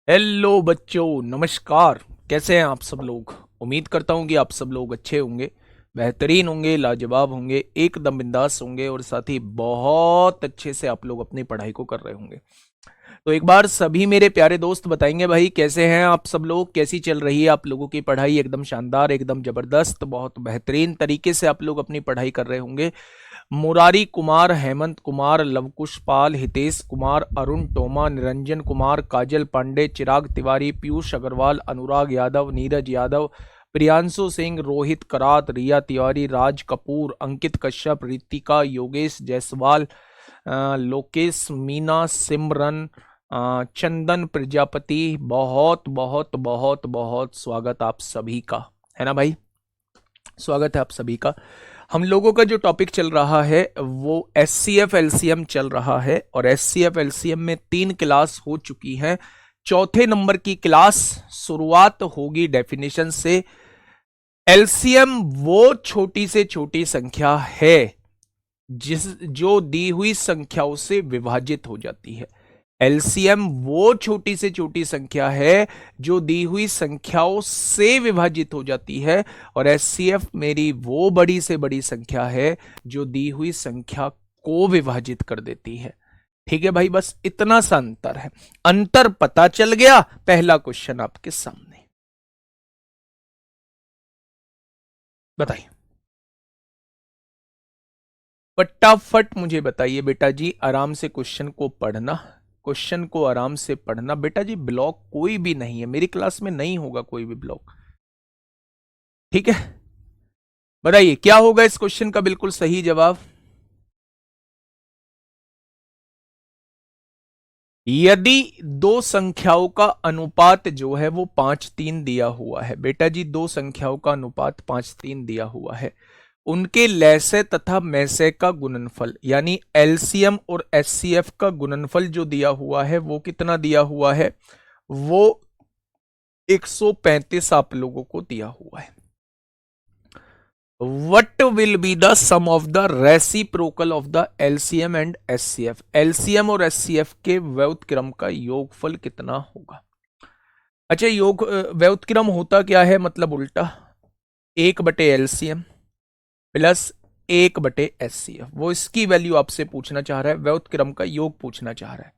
Hello बच्चों, नमस्कार। कैसे हैं आप सब लोग? उम्मीद करता हूं कि आप सब लोग अच्छे होंगे, बेहतरीन होंगे, लाजवाब होंगे, एकदम बिंदास होंगे और साथ ही बहुत अच्छे से आप लोग अपनी पढ़ाई को कर रहे होंगे। तो एक बार सभी मेरे प्यारे दोस्त बताएंगे भाई, कैसे हैं आप सब लोग? कैसी चल रही है आप लोगों की पढ़ाई? एकदम शानदार, एकदम जबरदस्त, बहुत बेहतरीन तरीके से आप लोग अपनी पढ़ाई कर रहे होंगे। मुरारी कुमार, हेमंत कुमार, लवकुश पाल, हितेश कुमार, अरुण टोमा, निरंजन कुमार, काजल पांडे, चिराग तिवारी, पीयूष अग्रवाल, अनुराग यादव, नीरज यादव, प्रियांशु सिंह, रोहित करात, रिया तिवारी, राज कपूर, अंकित कश्यप, रितिका, योगेश जायसवाल, लोकेश मीना, सिमरन, चंदन प्रजापति, बहुत बहुत बहुत बहुत स्वागत आप सभी का, है ना भाई? स्वागत है आप सभी का। हम लोगों का जो टॉपिक चल रहा है वो एस सी एफ एलसीएम चल रहा है और एस सी एफ एलसीएम में 3 क्लास हो चुकी हैं। चौथे नंबर की क्लास शुरुआत होगी डेफिनेशन से। एलसीएम वो छोटी से छोटी संख्या है जो दी हुई संख्याओं से विभाजित हो जाती है। एलसीएम वो छोटी से छोटी संख्या है जो दी हुई संख्याओं से विभाजित हो जाती है और एचसीएफ मेरी वो बड़ी से बड़ी संख्या है जो दी हुई संख्या को विभाजित कर देती है। ठीक है भाई, बस इतना सा अंतर है। अंतर पता चल गया? पहला क्वेश्चन आपके सामने, बताइए, फटाफट मुझे बताइए बेटा जी। आराम से क्वेश्चन को पढ़ना, क्वेश्चन को आराम से पढ़ना बेटा जी। ब्लॉक कोई भी नहीं है मेरी क्लास में, नहीं होगा कोई भी ब्लॉक। ठीक है, बताइए क्या होगा इस क्वेश्चन का बिल्कुल सही जवाब। यदि दो संख्याओं का अनुपात जो है वो 5:3 दिया हुआ है बेटा जी, दो संख्याओं का अनुपात 5:3 दिया हुआ है, उनके लैसे तथा मैसे का गुणनफल यानी एलसीएम और एचसीएफ का गुणनफल जो दिया हुआ है वो कितना दिया हुआ है? वो 135 आप लोगों को दिया हुआ है। What will be the sum of the reciprocal of the LCM and SCF? LCM और SCF के व्युत्क्रम का योगफल कितना होगा? अच्छा, व्युत्क्रम होता क्या है? मतलब उल्टा, 1/LCM प्लस 1/SCF। वो इसकी वैल्यू आपसे पूछना चाह रहा है, व्युत्क्रम का योग पूछना चाह रहा है।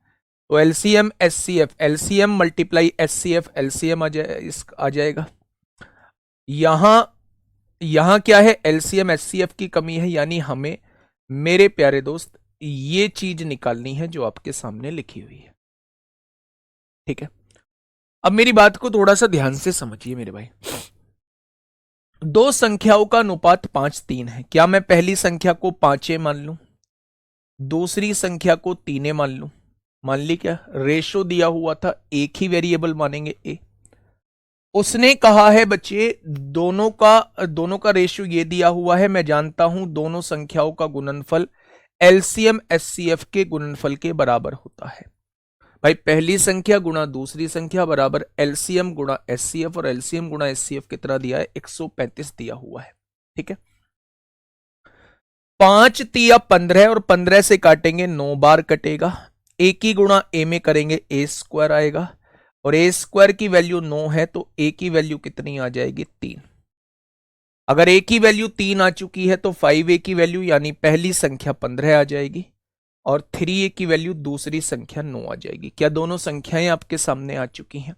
तो LCM HCF, LCM multiply HCF, LCM आ जाएगा। यहां क्या है? एलसीएम एचसीएफ की कमी है, यानी हमें मेरे प्यारे दोस्त ये चीज निकालनी है जो आपके सामने लिखी हुई है। ठीक है, अब मेरी बात को थोड़ा सा ध्यान से समझिए मेरे भाई। दो संख्याओं का अनुपात 5:3 है। क्या मैं पहली संख्या को 5 मान लूं, दूसरी संख्या को 3 मान लूं? मान ली क्या? रेशो दिया हुआ था, एक ही वेरिएबल मानेंगे ए। उसने कहा है बच्चे दोनों का रेशियो ये दिया हुआ है, मैं जानता हूं दोनों संख्याओं का गुणनफल एलसीएम एचसीएफ के गुणनफल के बराबर होता है। भाई पहली संख्या गुणा दूसरी संख्या बराबर एलसीएम गुणा एचसीएफ, और एलसीएम गुणा एचसीएफ कितना दिया है? 135 दिया हुआ है। ठीक है, 5 तिया 15 और 15 से काटेंगे 9 बार कटेगा। ए की गुणा ए में करेंगे ए स्क्वायर आएगा, और ए स्क्वायर की वैल्यू 9 है तो ए की वैल्यू कितनी आ जाएगी? 3। अगर ए की वैल्यू 3 आ चुकी है तो 5a की वैल्यू यानी पहली संख्या 15 आ जाएगी, और 3a की वैल्यू दूसरी संख्या 9 आ जाएगी। क्या दोनों संख्याएं आपके सामने आ चुकी हैं?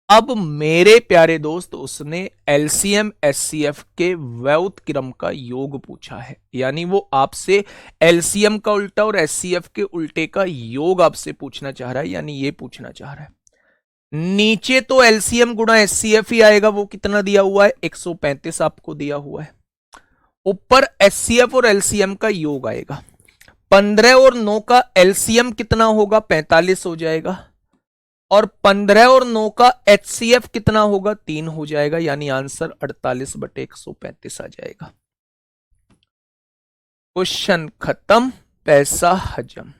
अब मेरे प्यारे दोस्त, उसने एलसीएम एचसीएफ के व्युत्क्रम का योग पूछा है, यानी वो आपसे एलसीएम का उल्टा और एचसीएफ के उल्टे का योग आपसे पूछना चाह रहा है, यानी ये पूछना चाह रहा है। नीचे तो एलसीएम गुणा एचसीएफ ही आएगा, वो कितना दिया हुआ है? 135 आपको दिया हुआ है। ऊपर एचसीएफ और एलसीएम का योग आएगा। 15 और 9 का एलसीएम कितना होगा? 45 हो जाएगा, और 15 और 9 का एचसीएफ कितना होगा? 3 हो जाएगा, यानी आंसर 48/135 आ जाएगा। क्वेश्चन खत्म, पैसा हजम।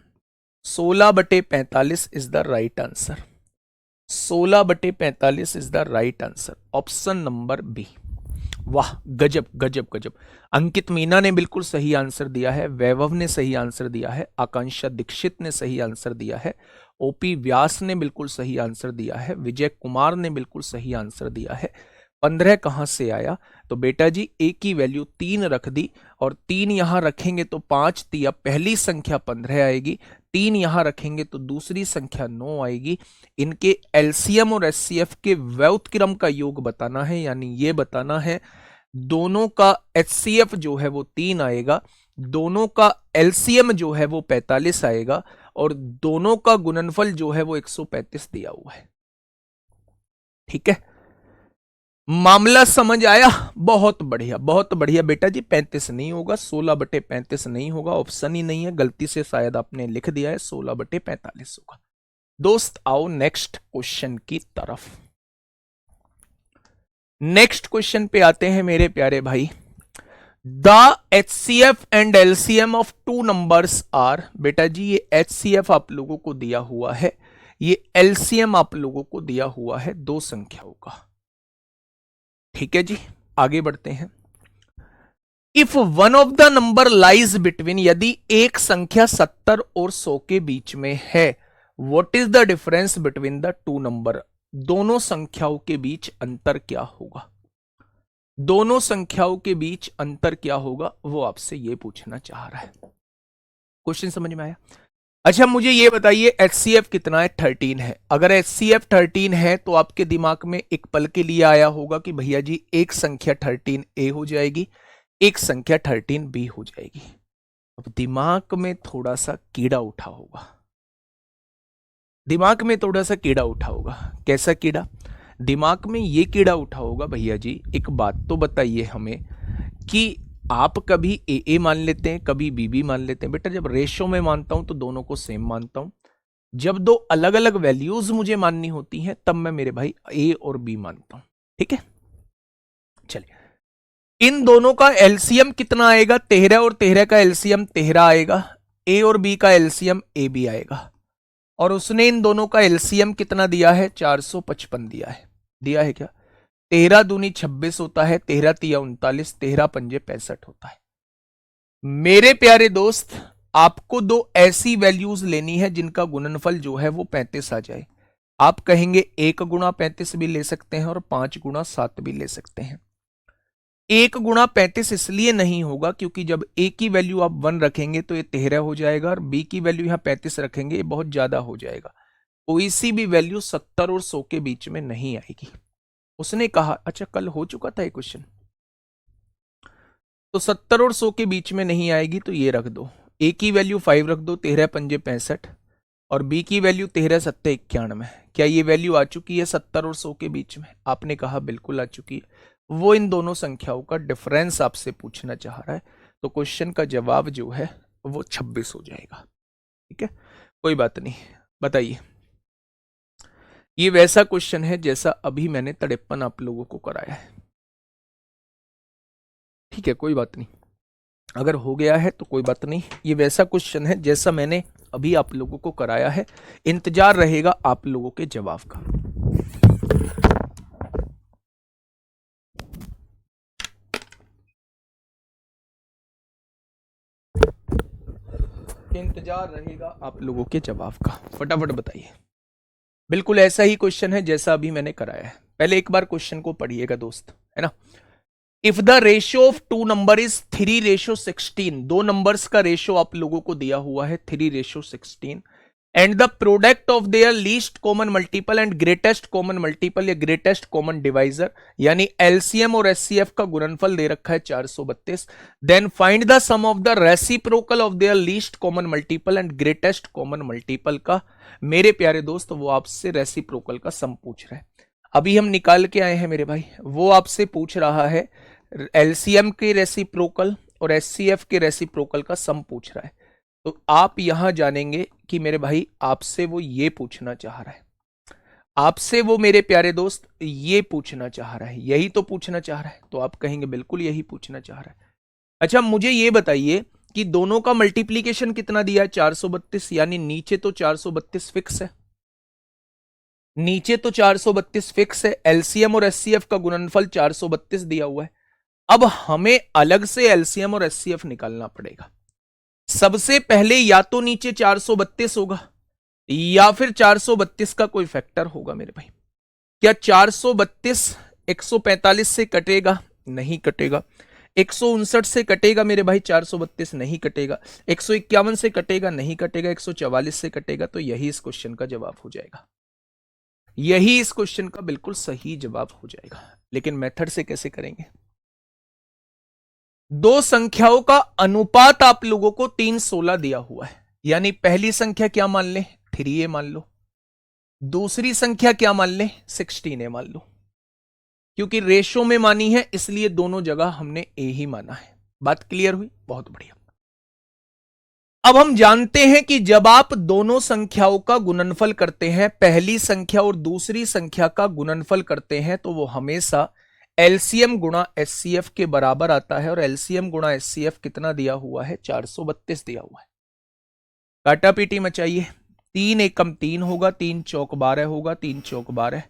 16/45 is the right answer. 16/45 is the right answer, option number B. वाह, गजब गजब गजब। अंकित मीना ने बिल्कुल सही आंसर दिया है, वैभव ने सही आंसर दिया है, आकांक्षा दीक्षित ने सही आंसर दिया है, ओपी व्यास ने बिल्कुल सही आंसर दिया है, विजय कुमार ने बिल्कुल सही आंसर दिया है। 15 कहां से आया? तो बेटा जी ए की वैल्यू 3 रख दी और 3 यहां रखेंगे तो 5 दिया, पहली संख्या 15 आएगी, 3 यहां रखेंगे तो दूसरी संख्या 9 आएगी। इनके एलसीएम और एचसीएफ के व्युत्क्रम का योग बताना है, यानी ये बताना है दोनों का एचसीएफ जो है वो 3 आएगा, दोनों का एलसीएम जो है वो 45 आएगा और दोनों का गुणनफल जो है वो 135 दिया हुआ है। ठीक है, मामला समझ आया? बहुत बढ़िया, बहुत बढ़िया बेटा जी। 35 नहीं होगा, 16/35 नहीं होगा, ऑप्शन ही नहीं है, गलती से शायद आपने लिख दिया है, 16/45 होगा। दोस्त आओ नेक्स्ट क्वेश्चन की तरफ। नेक्स्ट क्वेश्चन पे आते हैं मेरे प्यारे भाई। The HCF and LCM of two numbers are, बेटा जी ये एचसीएफ आप लोगों को दिया हुआ है, ये एलसीएम आप लोगों को दिया हुआ है दो संख्याओं का। ठीक है जी, आगे बढ़ते हैं। If one of the number lies between, यदि एक संख्या 70 और 100 के बीच में है, what is the difference between the two number, दोनों संख्याओं के बीच अंतर क्या होगा, दोनों संख्याओं के बीच अंतर क्या होगा, वो आपसे ये पूछना चाह रहा है। क्वेश्चन समझ में आया? अच्छा मुझे ये बताइए एचसीएफ कितना है? 13 है। अगर एचसीएफ 13 है तो आपके दिमाग में एक पल के लिए आया होगा कि भैया जी एक संख्या 13A हो जाएगी, एक संख्या 13B हो जाएगी। अब दिमाग में थोड़ा सा कीड़ा उठा होगा, दिमाग में थोड़ा सा कीड़ा उठा होगा। कैसा कीड़ा? दिमाग में ये कीड़ा उठा होगा, भैया जी एक बात तो बताइए हमें कि आप कभी ए मान लेते हैं, कभी बी मान लेते हैं। बेटा जब रेशो में मानता हूं तो दोनों को सेम मानता हूं, जब दो अलग अलग वैल्यूज मुझे माननी होती हैं तब मैं मेरे भाई ए और बी मानता हूं। ठीक है, चलिए इन दोनों का एलसीएम कितना आएगा? 13 और 13 का एलसीएम 13 आएगा, ए और बी का एलसीएम ए बी आएगा। और उसने इन दोनों का एलसीएम कितना दिया है? 455 दिया है। दिया है क्या? 13 दूनी 26 होता है, 13 तिया 39, 13 पंजे 65 होता है। मेरे प्यारे दोस्त आपको दो ऐसी वैल्यूज लेनी है जिनका गुणनफल जो है वो 35 आ जाए। आप कहेंगे 1 गुणा 35 भी ले सकते हैं और 5 गुणा 7 भी ले सकते हैं। 1 गुणा 35 इसलिए नहीं होगा क्योंकि जब ए की वैल्यू आप 1 रखेंगे तो ये 13 हो जाएगा और बी की वैल्यू यहां 35 रखेंगे ये बहुत ज्यादा हो जाएगा। कोई सी भी वैल्यू 70 और 100 के बीच में नहीं आएगी। उसने कहा, अच्छा कल हो चुका था ये क्वेश्चन, तो 70 और 100 के बीच में नहीं आएगी तो ये रख दो, ए की वैल्यू 5 रख दो, 13 पंजे 65 और बी की वैल्यू 13 सत्ते 91। क्या ये वैल्यू आ चुकी है 70 और 100 के बीच में? आपने कहा बिल्कुल आ चुकी है। वो इन दोनों संख्याओं का डिफरेंस आपसे पूछना चाह रहा है, तो क्वेश्चन का जवाब जो है वो 26 हो जाएगा। ठीक है, कोई बात नहीं। बताइए, ये वैसा क्वेश्चन है जैसा अभी मैंने 53 आप लोगों को कराया है। ठीक है, कोई बात नहीं, अगर हो गया है तो कोई बात नहीं। ये वैसा क्वेश्चन है जैसा मैंने अभी आप लोगों को कराया है। इंतजार रहेगा आप लोगों के जवाब का। इंतजार रहेगा आप लोगों के जवाब का, फटाफट बताइए। बिल्कुल ऐसा ही क्वेश्चन है जैसा अभी मैंने कराया है। पहले एक बार क्वेश्चन को पढ़िएगा दोस्त, है ना। If the ratio of two number is 3:16, दो नंबर्स का रेशियो आप लोगों को दिया हुआ है 3:16, and the product of their least common multiple and greatest common multiple या ग्रेटेस्ट कॉमन डिवाइजर, यानी एलसीएम और एचसीएफ का गुणनफल दे रखा है 432, then find the sum of the reciprocal of their least common multiple and greatest common multiple का। मेरे प्यारे दोस्त वो आपसे रेसिप्रोकल का सम पूछ रहा है। अभी हम निकाल के आए हैं मेरे भाई, वो आपसे पूछ रहा है एलसीएम के रेसिप्रोकल और एचसीएफ के रेसिप्रोकल का सम पूछ रहा है। तो आप यहां जानेंगे कि मेरे भाई आपसे वो ये पूछना चाह रहा है, आपसे वो मेरे प्यारे दोस्त ये पूछना चाह रहा है, यही तो पूछना चाह रहा है। तो आप कहेंगे बिल्कुल यही पूछना चाह रहा है। अच्छा मुझे ये बताइए कि दोनों का मल्टीप्लीकेशन कितना दिया है? 432, यानी नीचे तो 432 फिक्स है, नीचे तो 432 फिक्स है। एलसीएम और एचसीएफ का गुणनफल 432 दिया हुआ है। अब हमें अलग से एलसीएम और एचसीएफ निकालना पड़ेगा। सबसे पहले या तो नीचे 432 होगा या फिर 432 का कोई फैक्टर होगा मेरे भाई। क्या 432 145 से कटेगा? नहीं कटेगा। 159 से कटेगा मेरे भाई 432? नहीं कटेगा। 151 से कटेगा? नहीं कटेगा। 144 से कटेगा? तो यही इस क्वेश्चन का जवाब हो जाएगा। यही इस क्वेश्चन का बिल्कुल सही जवाब हो जाएगा। लेकिन मेथड से कैसे करेंगे? दो संख्याओं का अनुपात आप लोगों को 316 दिया हुआ है, यानी पहली संख्या क्या मान लें? 3a मान लो। दूसरी संख्या क्या मान लें? 16a मान लो। क्योंकि रेशो में मानी है इसलिए दोनों जगह हमने ए ही माना है। बात क्लियर हुई? बहुत बढ़िया। अब हम जानते हैं कि जब आप दोनों संख्याओं का गुणनफल करते हैं, पहली संख्या और दूसरी संख्या का गुणनफल करते हैं, तो वो हमेशा एलसीएम गुणा एचसीएफ के बराबर आता है। और एलसीएम गुणा एचसीएफ कितना दिया हुआ है? 432 दिया हुआ है। काटा पीटी मचाइए। 3 एकम 3 होगा, 3 चौक 12 होगा, 3 चौक 12,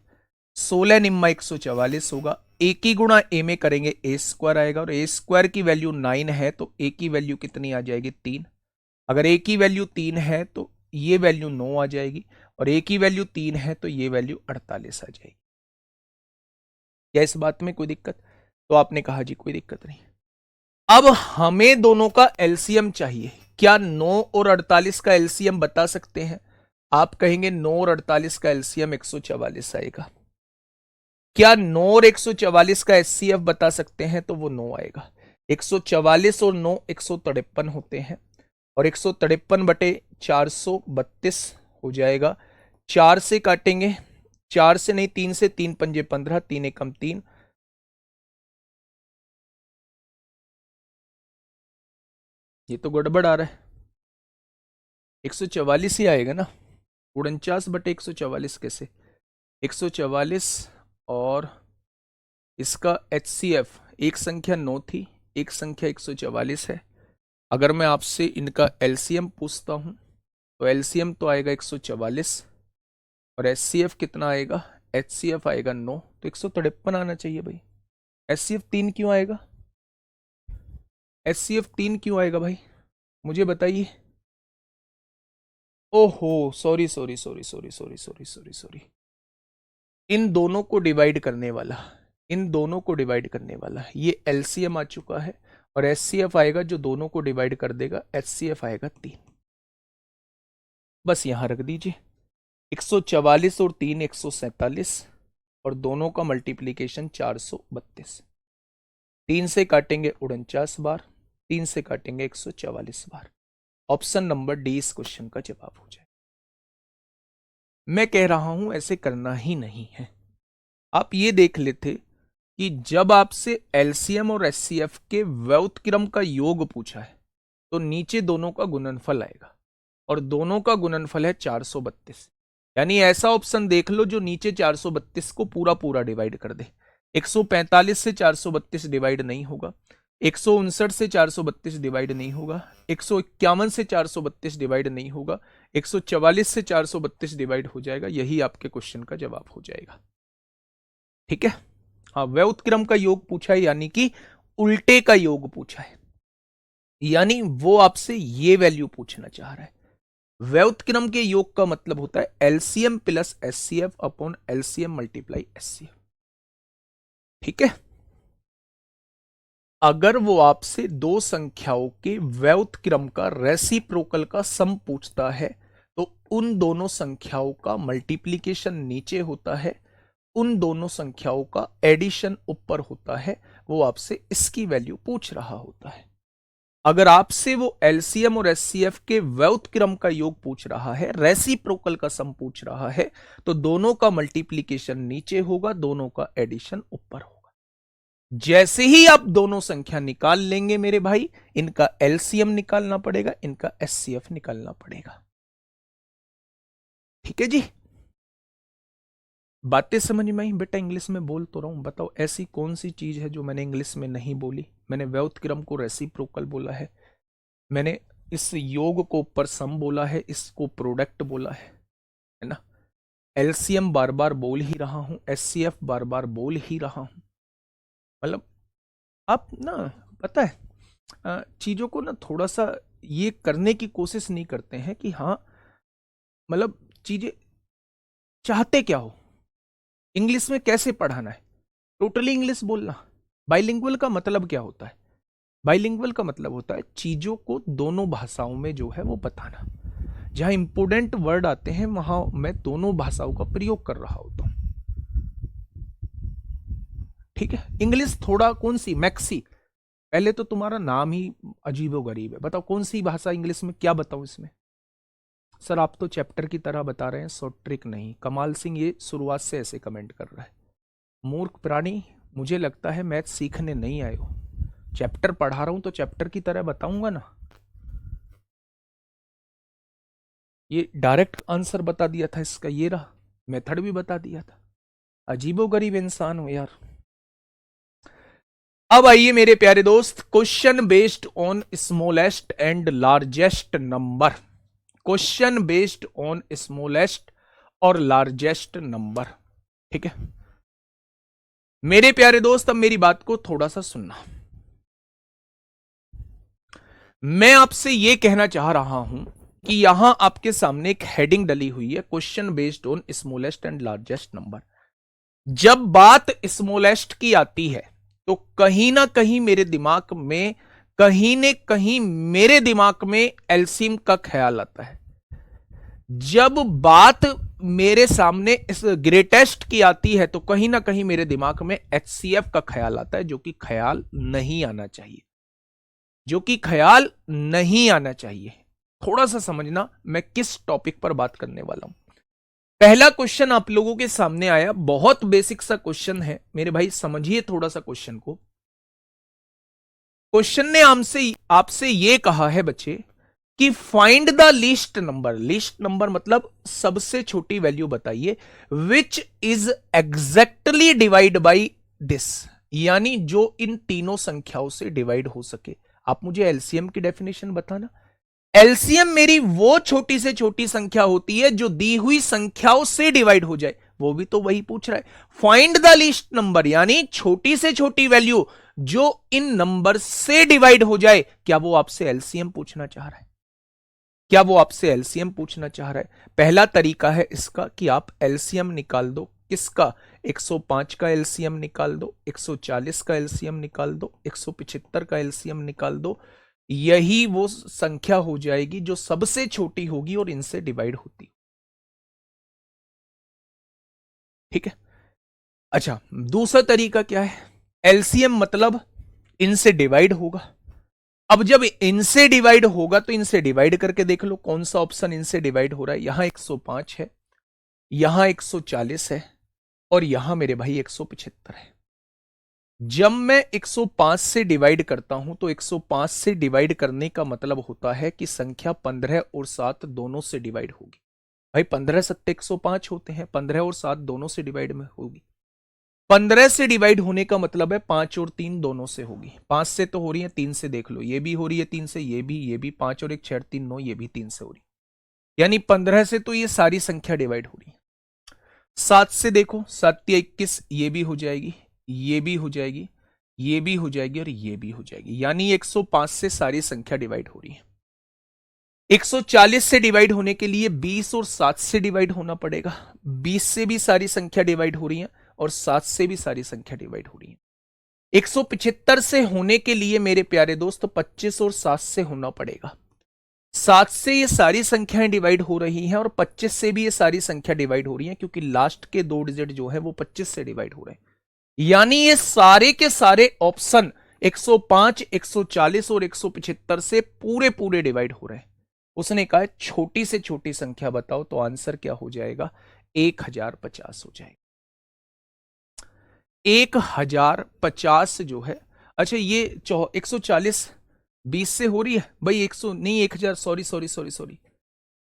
16 निम्मा 144 होगा। ए की गुणा ए में करेंगे ए स्क्वायर आएगा, और ए स्क्वायर की वैल्यू 9 है तो ए की वैल्यू कितनी आ जाएगी? 3। अगर ए की वैल्यू 3 है तो ये वैल्यू 9 आ जाएगी, और ए की वैल्यू 3 है तो ये वैल्यू 48 आ जाएगी। क्या इस बात में कोई दिक्कत? तो आपने कहा जी कोई दिक्कत नहीं। अब हमें दोनों का एलसीएम चाहिए। क्या 9 और 48 का एलसीएम बता सकते हैं? आप कहेंगे 9 और 48 का एलसीएम 144 आएगा। क्या 9 और 144 का एचसीएफ बता सकते हैं? तो वो 9 आएगा। 144 और 9 153 होते हैं, और 153 बटे 432 हो जाएगा। 4 से काटेंगे, 4 से नहीं 3 से, 3 पंजे 15, 3 एकम 3, ये तो गड़बड़ आ रहा है। 144 ही आएगा ना। 49 बटे 144 कैसे? 144 और इसका एचसीएफ, एक संख्या 9 थी, एक संख्या 144 है। अगर मैं आपसे इनका एलसीएम पूछता हूं तो एलसीएम तो आएगा 144, और एचसीएफ कितना आएगा? एचसीएफ आएगा 9, तो 153 आना चाहिए भाई। एचसीएफ 3 क्यों आएगा? एचसीएफ 3 क्यों आएगा भाई? मुझे बताइए। ओहो, sorry sorry sorry sorry sorry sorry sorry sorry, इन दोनों को डिवाइड करने वाला, इन दोनों को डिवाइड करने वाला ये एलसीएम आ चुका है, और एचसीएफ आएगा जो दोनों को डिवाइड कर देगा, एचसीएफ आएगा 3। बस यहां रख दीजिए। 144 और 3 147, और दोनों का मल्टीप्लीकेशन 432। 3 से काटेंगे 49 बार, 3 से काटेंगे 144 बार। ऑप्शन नंबर डी इस क्वेश्चन का जवाब हो जाए। मैं कह रहा हूं ऐसे करना ही नहीं है। आप ये देख लेते कि जब आपसे एलसीएम और एचसीएफ के व्युत्क्रम का योग पूछा है तो नीचे दोनों का गुणनफल आएगा, और दोनों का गुणनफल है 432। यानी ऐसा ऑप्शन देख लो जो नीचे 432 को पूरा पूरा डिवाइड कर दे। 145 से 432 डिवाइड नहीं होगा, 159 से 432 डिवाइड नहीं होगा, 151 से 432 डिवाइड नहीं होगा, 144 से 432 डिवाइड हो जाएगा। यही आपके क्वेश्चन का जवाब हो जाएगा। ठीक है। हाँ, व्युत्क्रम का योग पूछा है, यानी कि उल्टे का योग पूछा है, यानी वो आपसे ये वैल्यू पूछना चाह रहा है। व्युत्क्रम के योग का मतलब होता है LCM plus HCF upon LCM multiply HCF. ठीक है। अगर वो आपसे दो संख्याओं के व्युत्क्रम का रेसिप्रोकल का सम पूछता है तो उन दोनों संख्याओं का मल्टीप्लीकेशन नीचे होता है, उन दोनों संख्याओं का एडिशन ऊपर होता है। वो आपसे इसकी वैल्यू पूछ रहा होता है। अगर आपसे वो एलसीएम और एचसीएफ के व्युत्क्रम का योग पूछ रहा है, रेसिप्रोकल का सम पूछ रहा है, तो दोनों का मल्टीप्लीकेशन नीचे होगा, दोनों का एडिशन ऊपर होगा। जैसे ही आप दोनों संख्या निकाल लेंगे मेरे भाई, इनका एलसीएम निकालना पड़ेगा, इनका एचसीएफ निकालना पड़ेगा। ठीक है जी। बातें समझ में आई बेटा? इंग्लिश में बोल तो रहा हूं, बताओ ऐसी कौन सी चीज है जो मैंने इंग्लिश में नहीं बोली? मैंने व्युत्क्रम को रेसिप्रोकल बोला है, मैंने इस योग को ऊपर सम बोला है, इसको प्रोडक्ट बोला है ना। एलसीएम बार बार बोल ही रहा हूं, एचसीएफ बार बार बोल ही रहा हूं। मतलब आप ना, पता है चीजों को ना थोड़ा सा ये करने की कोशिश नहीं करते हैं कि हाँ मतलब चीजें चाहते क्या हो, इंग्लिश में कैसे पढ़ाना है, टोटली इंग्लिश बोलना। बाइलिंगुअल का मतलब क्या होता है? बाइलिंगुअल का मतलब होता है चीजों को दोनों भाषाओं में जो है वो बताना। जहां इंपोर्टेंट वर्ड आते हैं वहां मैं दोनों भाषाओं का प्रयोग कर रहा होता हूं। ठीक है, इंग्लिश थोड़ा कौन सी, मैक्सी। पहले तो तुम्हारा नाम ही अजीबो गरीब है, बताओ कौन सी भाषा इंग्लिश में, क्या बताऊं इसमें? सर आप तो चैप्टर की तरह बता रहे हैं, शॉर्ट ट्रिक नहीं। कमाल सिंह ये शुरुआत से ऐसे कमेंट कर रहा है। मूर्ख प्राणी, मुझे लगता है मैथ सीखने नहीं आए हो। चैप्टर पढ़ा रहा हूं तो चैप्टर की तरह बताऊंगा ना। ये डायरेक्ट आंसर बता दिया था इसका, ये रहा, मेथड भी बता दिया था। अजीबो गरीब इंसान हो यार। अब आइए मेरे प्यारे दोस्त, question based on smallest and largest number. Question based on smallest और लार्जेस्ट नंबर। ठीक है मेरे प्यारे दोस्त, अब मेरी बात को थोड़ा सा सुनना। मैं आपसे यह कहना चाह रहा हूं कि यहां आपके सामने एक हेडिंग डली हुई है, question based on smallest and largest number. जब बात स्मॉलेस्ट की आती है तो कहीं ना कहीं मेरे दिमाग में, कहीं न कहीं मेरे दिमाग में एलसीएम का ख्याल आता है। जब बात मेरे सामने इस ग्रेटेस्ट की आती है तो कहीं ना कहीं मेरे दिमाग में एचसीएफ का ख्याल आता है, जो कि ख्याल नहीं आना चाहिए, जो कि ख्याल नहीं आना चाहिए। थोड़ा सा समझना मैं किस टॉपिक पर बात करने वाला हूं। पहला क्वेश्चन आप लोगों के सामने आया, बहुत बेसिक सा क्वेश्चन है मेरे भाई, समझिए थोड़ा सा क्वेश्चन को। क्वेश्चन ने आपसे आपसे यह कहा है बच्चे कि find the least number. Least number मतलब सबसे छोटी वैल्यू बताइए, which is exactly divide by this, यानी जो इन तीनों संख्याओं से डिवाइड हो सके। आप मुझे एलसीएम की डेफिनेशन बताना। एलसीएम मेरी वो छोटी से छोटी संख्या होती है जो दी हुई संख्याओं से डिवाइड हो जाए, वो भी तो वही पूछ रहा है। फाइंड द लीस्ट नंबर यानी छोटी से छोटी वैल्यू जो इन नंबर से डिवाइड हो जाए। क्या वो आपसे एलसीएम पूछना चाह रहा है? क्या वो आपसे एलसीएम पूछना चाह रहा है? पहला तरीका है इसका कि आप एलसीएम निकाल दो। किसका? 105 का एलसीएम निकाल दो, 140 का एलसीएम निकाल दो, 175 का एलसीएम निकाल दो। यही वो संख्या हो जाएगी जो सबसे छोटी होगी और इनसे डिवाइड होती। ठीक है, अच्छा दूसरा तरीका क्या है? एलसीएम मतलब इनसे डिवाइड होगा। अब जब इनसे डिवाइड होगा तो इनसे डिवाइड करके देख लो कौन सा ऑप्शन इनसे डिवाइड हो रहा है। यहां 105 है, यहां 140 है और यहां मेरे भाई 175 है। जब मैं 105 से डिवाइड करता हूं तो 105 से डिवाइड करने का मतलब होता है कि संख्या 15 और 7 दोनों से डिवाइड होगी। भाई 15 सत्ते 105 होते हैं, 15 और 7 दोनों से डिवाइड में होगी। 15 से डिवाइड होने का मतलब है 5 और 3 दोनों से होगी। 5 से तो हो रही है, 3 से देख लो, ये भी हो रही है 3 से, ये भी 5 और 1 6 3 9, ये भी 3 से हो रही है। यानी 15 से तो ये सारी संख्या डिवाइड हो रही है। 7 से देखो, 7 या 21, ये भी हो जाएगी, ये भी हो जाएगी, ये भी हो जाएगी और ये भी हो जाएगी। यानी 105 से सारी संख्या डिवाइड हो रही है। 140 से डिवाइड होने के लिए 20 और 7 से डिवाइड होना पड़ेगा। 20 से भी सारी संख्या डिवाइड हो रही है और 7 से भी सारी संख्या डिवाइड हो रही है। 175 से होने के लिए मेरे प्यारे दोस्त 25 और 7 से होना पड़ेगा। 7 से ये सारी संख्याएं डिवाइड हो रही हैं और 25 से भी ये सारी संख्या डिवाइड हो रही हैं, क्योंकि लास्ट के दो डिजिट जो है वो 25 से डिवाइड हो रहे हैं। यानी ये सारे के सारे ऑप्शन 105, 140 और 175 से पूरे पूरे डिवाइड हो रहे हैं। उसने कहा छोटी से छोटी संख्या बताओ, तो आंसर क्या हो जाएगा? 1050 हो जाएगा। 1050 जो है, अच्छा ये 140 20 से हो रही है भाई, 100 नहीं 1000, सॉरी सॉरी सॉरी सॉरी,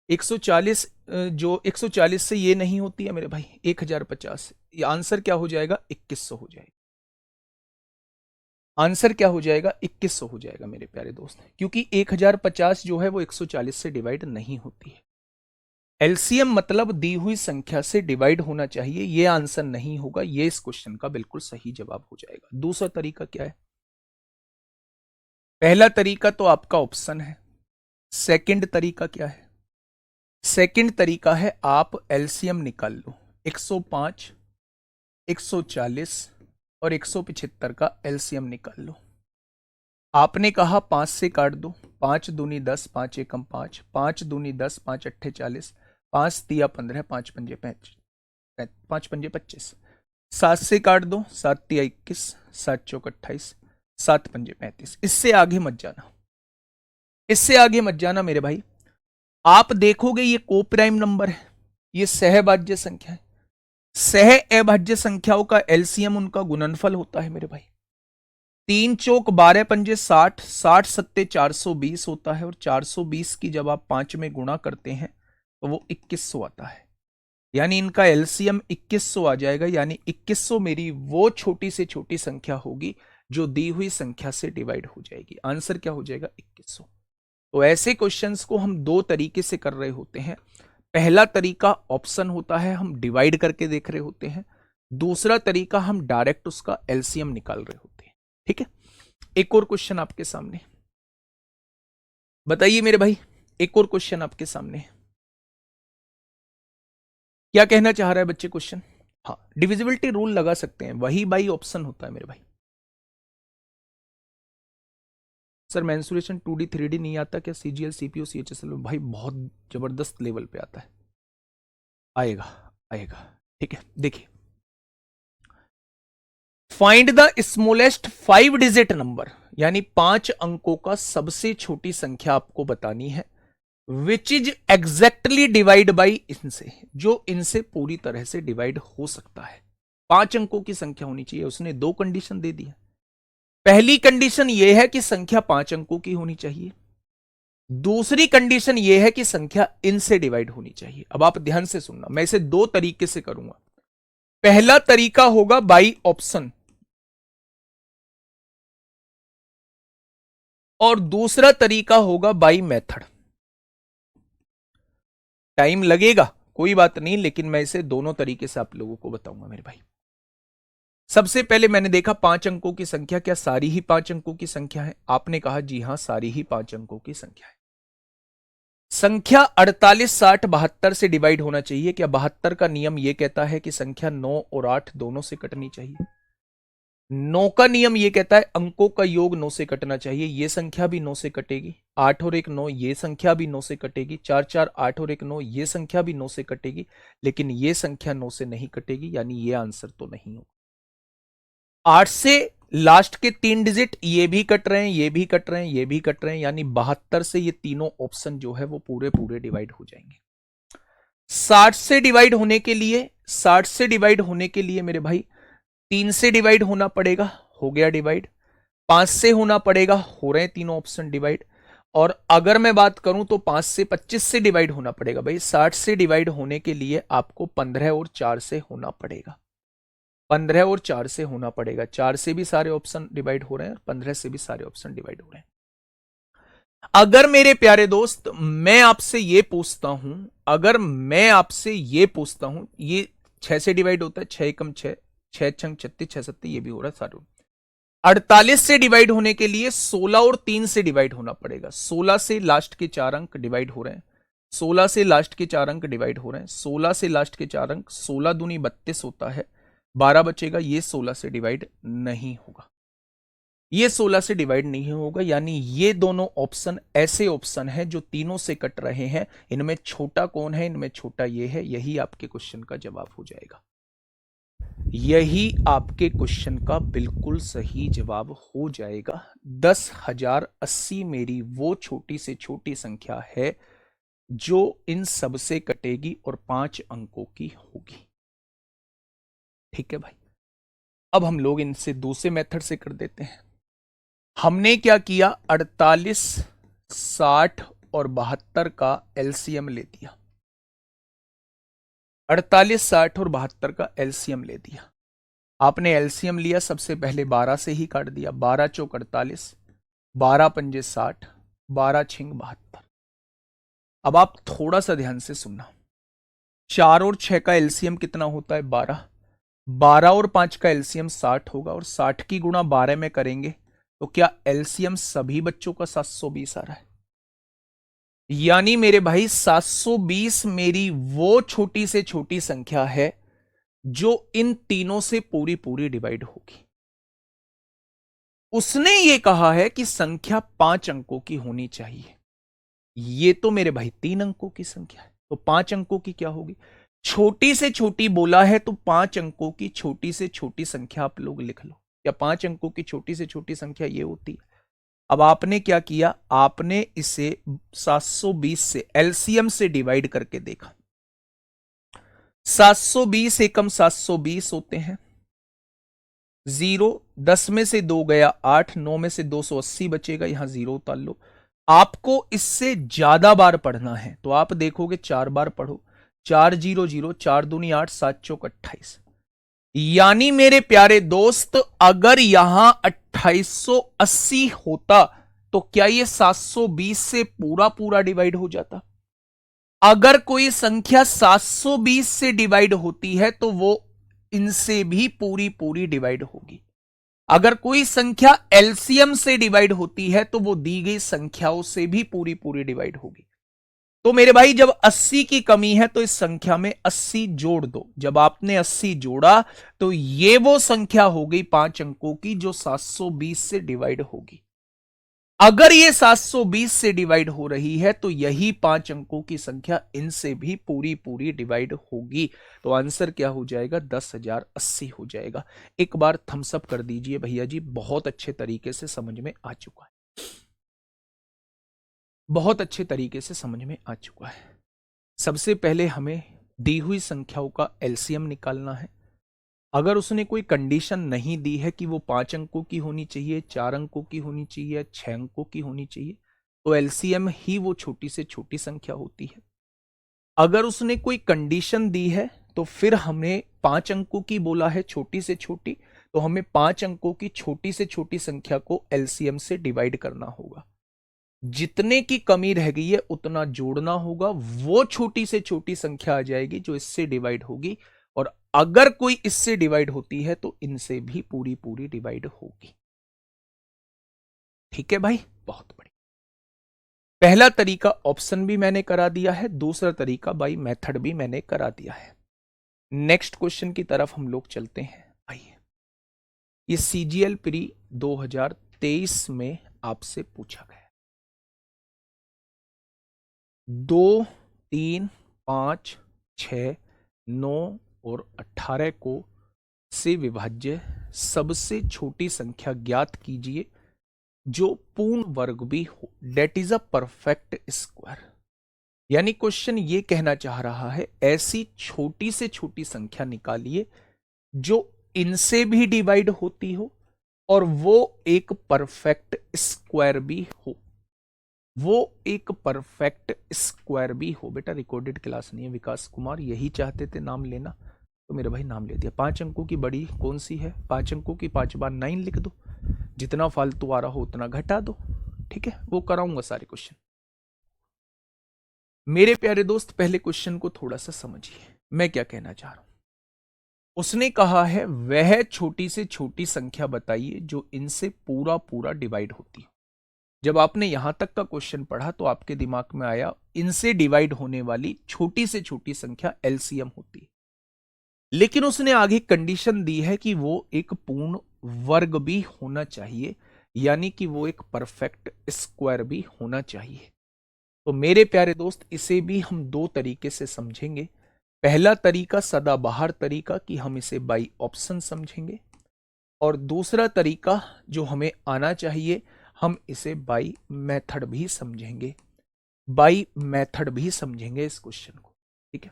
140 जो 140 से ये नहीं होती है मेरे भाई, 1050। ये आंसर क्या हो जाएगा? 2100 हो जाएगा। आंसर क्या हो जाएगा? 2100 हो जाएगा मेरे प्यारे दोस्त, क्योंकि 1050 जो है वो 140 से डिवाइड नहीं होती है। एलसीएम मतलब दी हुई संख्या से डिवाइड होना चाहिए, ये आंसर नहीं होगा। ये इस क्वेश्चन का बिल्कुल सही जवाब हो जाएगा। दूसरा तरीका क्या है? पहला तरीका तो आपका ऑप्शन है। सेकंड तरीका क्या है? सेकंड तरीका है आप एलसीएम निकाल लो। 105, 140 और 175 का एलसीएम निकाल लो। आपने कहा 5 से काट दो, 5 दूनी 10, 5 एकम 5, 5 दूनी 10, 5 अट्ठे 40, 5 तिया 15, 5 पंजे 5 पंजे 25। 7 से काट दो, 7 तिया 21, 7 चौक 28, 7 पंजे 35। इससे आगे मत जाना, इससे आगे मत जाना मेरे भाई। आप देखोगे ये कोप्राइम नंबर है, ये सहभाज्य संख्या है। सह अभाज्य संख्याओं का एलसीएम उनका गुणनफल होता है मेरे भाई। 3 चौक 12 पंजे 60, 60 सत्ते 420 होता है, और 420 की जब आप 5 में गुणा करते हैं तो वो 2100 आता है। यानी इनका एलसीएम 2100 आ जाएगा। यानी 2100 मेरी वो छोटी से छोटी संख्या होगी जो दी हुई संख्या से डिवाइड हो जाएगी। आंसर क्या हो जाएगा? 2100। तो ऐसे क्वेश्चंस को हम दो तरीके से कर रहे होते हैं। पहला तरीका ऑप्शन होता है, हम डिवाइड करके देख रहे होते हैं। दूसरा तरीका हम डायरेक्ट उसका एलसीएम निकाल रहे होते हैं। ठीक है, एक और क्वेश्चन आपके सामने, बताइए मेरे भाई, एक और क्वेश्चन आपके सामने, क्या कहना चाह रहा है बच्चे क्वेश्चन? हाँ, डिविजिबिलिटी रूल लगा सकते हैं, वही बाई ऑप्शन होता है मेरे भाई। सर मेंसुरेशन 2D 3D नहीं आता क्या सीजीएल सीपीयू सीएचएसएल में? भाई बहुत जबरदस्त लेवल पे आता है, आएगा आएगा। ठीक है, देखिए, find the smallest 5 digit number, यानी 5 अंकों का सबसे छोटी संख्या आपको बतानी है, which is exactly divide by इनसे, जो इनसे पूरी तरह से डिवाइड हो सकता है। 5 अंकों की संख्या होनी चाहिए। उसने दो कंडीशन दे दी है। पहली कंडीशन यह है कि संख्या 5 अंकों की होनी चाहिए। दूसरी कंडीशन यह है कि संख्या इनसे डिवाइड होनी चाहिए। अब आप ध्यान से सुनना, मैं इसे दो तरीके से करूंगा। पहला तरीका होगा बाई ऑप्शन, और दूसरा तरीका होगा बाई मेथड। टाइम लगेगा, कोई बात नहीं, लेकिन मैं इसे दोनों तरीके से आप लोगों को बताऊंगा मेरे भाई। सबसे पहले मैंने देखा 5 अंकों की संख्या, क्या सारी ही 5 अंकों की संख्या है? आपने कहा जी हां, सारी ही 5 अंकों की संख्या है। संख्या 48, 60, 72 से डिवाइड होना चाहिए। क्या 72 का नियम यह कहता है कि संख्या 9 और 8 दोनों से कटनी चाहिए? 9 का नियम यह कहता है अंकों का योग 9 से कटना चाहिए। यह संख्या भी 9 से कटेगी। 8 और 1 9, यह संख्या भी 9 से कटेगी। 4 4 8 और 1 9, यह संख्या भी 9 से कटेगी। लेकिन यह संख्या 9 से नहीं कटेगी, यानी यह आंसर तो नहीं होगा। 8 से लास्ट के 3 डिजिट ये भी कट रहे हैं, ये भी कट रहे हैं, ये भी कट रहे हैं, यानी 72 से ये तीनों ऑप्शन जो है वो पूरे पूरे डिवाइड हो जाएंगे। 60 से डिवाइड होने के लिए, 60 से डिवाइड होने के लिए मेरे भाई 3 से डिवाइड होना पड़ेगा, हो गया डिवाइड। 5 से होना पड़ेगा, हो रहे हैं तीनों ऑप्शन डिवाइड। और अगर मैं बात करूं तो 5 से 25 से डिवाइड होना पड़ेगा। भाई 60 से डिवाइड होने के लिए आपको 15 और 4 से होना पड़ेगा। 15 और 4 से होना पड़ेगा। 4 से भी सारे ऑप्शन डिवाइड हो रहे हैं और 15 से भी सारे ऑप्शन डिवाइड हो रहे हैं। अगर मेरे प्यारे दोस्त मैं आपसे ये पूछता हूं, अगर मैं आपसे ये पूछता हूं, ये 6 से डिवाइड होता है, 6 एकम 6, 6 छंग 36, 6 सत्ते, ये भी हो रहा है सारे। 48 से डिवाइड होने के लिए 16 और 3 से डिवाइड होना पड़ेगा। 16 से लास्ट के 4 अंक डिवाइड हो रहे हैं, 16 से लास्ट के 4 अंक डिवाइड हो रहे हैं, 16 से लास्ट के 4 अंक, 16 दूनी 32 होता है, 12 बचेगा, ये 16 से डिवाइड नहीं होगा, ये 16 से डिवाइड नहीं होगा। यानी ये दोनों ऑप्शन ऐसे ऑप्शन हैं जो तीनों से कट रहे हैं। इनमें छोटा कौन है? इनमें छोटा ये है। यही आपके क्वेश्चन का जवाब हो जाएगा। यही आपके क्वेश्चन का बिल्कुल सही जवाब हो जाएगा। 10,080 मेरी वो छोटी से छोटी संख्या है जो इन सब से कटेगी और 5 अंकों की होगी। ठीक है भाई, अब हम लोग इनसे दूसरे मेथड से कर देते हैं। हमने क्या किया, 48, 60 और 72 का एलसीएम ले दिया। 48, 60 और 72 का एलसीएम ले दिया। आपने एलसीएम लिया, सबसे पहले 12 से ही काट दिया। 12 चौक 48, 12 पंजे 60, 12 छिंग 72। अब आप थोड़ा सा ध्यान से सुनना, 4 और 6 का एलसीएम कितना होता है? 12। 12 और 5 का एलसीएम 60 होगा, और 60 की गुणा 12 में करेंगे तो क्या एलसीएम सभी बच्चों का 720 आ रहा है? यानी मेरे भाई 720 मेरी वो छोटी से छोटी संख्या है जो इन तीनों से पूरी पूरी डिवाइड होगी। उसने ये कहा है कि संख्या 5 अंकों की होनी चाहिए। ये तो मेरे भाई 3 अंकों की संख्या है, तो 5 अंकों की क्या होगी? छोटी से छोटी बोला है तो 5 अंकों की छोटी से छोटी संख्या आप लोग लिख लो। या 5 अंकों की छोटी से छोटी संख्या ये होती है। अब आपने क्या किया, आपने इसे 720 से एलसीएम से डिवाइड करके देखा। 720 एकम 720 होते हैं। 0 10 में से 2 गया 8, 9 में से 280 बचेगा, यहां 0 उतार लो। आपको इससे ज्यादा बार पढ़ना है तो आप देखोगे 4 बार पढ़ो। 4 0 0, 4 दूनी 8, 7 चौक 28। यानी मेरे प्यारे दोस्त, अगर यहां 2880 होता तो क्या ये 720 से पूरा पूरा डिवाइड हो जाता? अगर कोई संख्या 720 से डिवाइड होती है तो वो इनसे भी पूरी पूरी डिवाइड होगी। अगर कोई संख्या एलसीएम से डिवाइड होती है तो वो दी गई संख्याओं से भी पूरी पूरी डिवाइड होगी। तो मेरे भाई जब 80 की कमी है तो इस संख्या में 80 जोड़ दो। जब आपने 80 जोड़ा तो ये वो संख्या हो गई 5 अंकों की जो 720 से डिवाइड होगी। अगर ये 720 से डिवाइड हो रही है तो यही 5 अंकों की संख्या इनसे भी पूरी पूरी डिवाइड होगी। तो आंसर क्या हो जाएगा? 10,080 हो जाएगा। एक बार थम्स अप कर दीजिए भैया जी, बहुत अच्छे तरीके से समझ में आ चुका है। बहुत अच्छे तरीके से समझ में आ चुका है। सबसे पहले हमें दी हुई संख्याओं का एलसीएम निकालना है। अगर उसने कोई कंडीशन नहीं दी है कि वो 5 अंकों की होनी चाहिए, 4 अंकों की होनी चाहिए, 6 अंकों की होनी चाहिए, तो एलसीएम ही वो छोटी से छोटी संख्या होती है। अगर उसने कोई कंडीशन दी है तो फिर हमें 5 अंकों की बोला है छोटी से छोटी, तो हमें 5 अंकों की छोटी से छोटी संख्या को एलसीएम से डिवाइड करना होगा। जितने की कमी रह गई है उतना जोड़ना होगा, वो छोटी से छोटी संख्या आ जाएगी जो इससे डिवाइड होगी। और अगर कोई इससे डिवाइड होती है तो इनसे भी पूरी पूरी डिवाइड होगी। ठीक है भाई, बहुत बढ़िया। पहला तरीका ऑप्शन भी मैंने करा दिया है, दूसरा तरीका बाई मेथड भी मैंने करा दिया है। नेक्स्ट क्वेश्चन की तरफ हम लोग चलते हैं। आइए, ये सीजीएल प्री 2023 में आपसे पूछा गया। 2, 3, 5, 6, 9 और 18 को से विभाज्य सबसे छोटी संख्या ज्ञात कीजिए जो पूर्ण वर्ग भी हो, that is a perfect square. यानी क्वेश्चन ये कहना चाह रहा है ऐसी छोटी से छोटी संख्या निकालिए जो इनसे भी डिवाइड होती हो और वो एक परफेक्ट स्क्वायर भी हो। वो एक परफेक्ट स्क्वायर भी हो। बेटा रिकॉर्डेड क्लास नहीं है, विकास कुमार यही चाहते थे नाम लेना, तो मेरे भाई नाम ले दिया। 5 अंकों की बड़ी कौन सी है? 5 अंकों की 5 बार 9 लिख दो, जितना फालतू आ रहा हो उतना घटा दो। ठीक है, वो कराऊंगा सारे क्वेश्चन। मेरे प्यारे दोस्त, पहले क्वेश्चन को थोड़ा सा समझिए, मैं क्या कहना चाह रहा हूं। उसने कहा है वह छोटी से छोटी संख्या बताइए जो इनसे पूरा पूरा डिवाइड होती है। जब आपने यहां तक का क्वेश्चन पढ़ा तो आपके दिमाग में आया इनसे डिवाइड होने वाली छोटी से छोटी संख्या एलसीएम होती है। लेकिन उसने आगे कंडीशन दी है कि वो एक पूर्ण वर्ग भी होना चाहिए, यानी कि वो एक परफेक्ट स्क्वायर भी होना चाहिए। तो मेरे प्यारे दोस्त, इसे भी हम दो तरीके से समझेंगे। पहला तरीका सदाबहार तरीका कि हम इसे बाई ऑप्शन समझेंगे, और दूसरा तरीका जो हमें आना चाहिए हम इसे बाई मेथड भी समझेंगे। बाई मेथड भी समझेंगे इस क्वेश्चन को। ठीक है,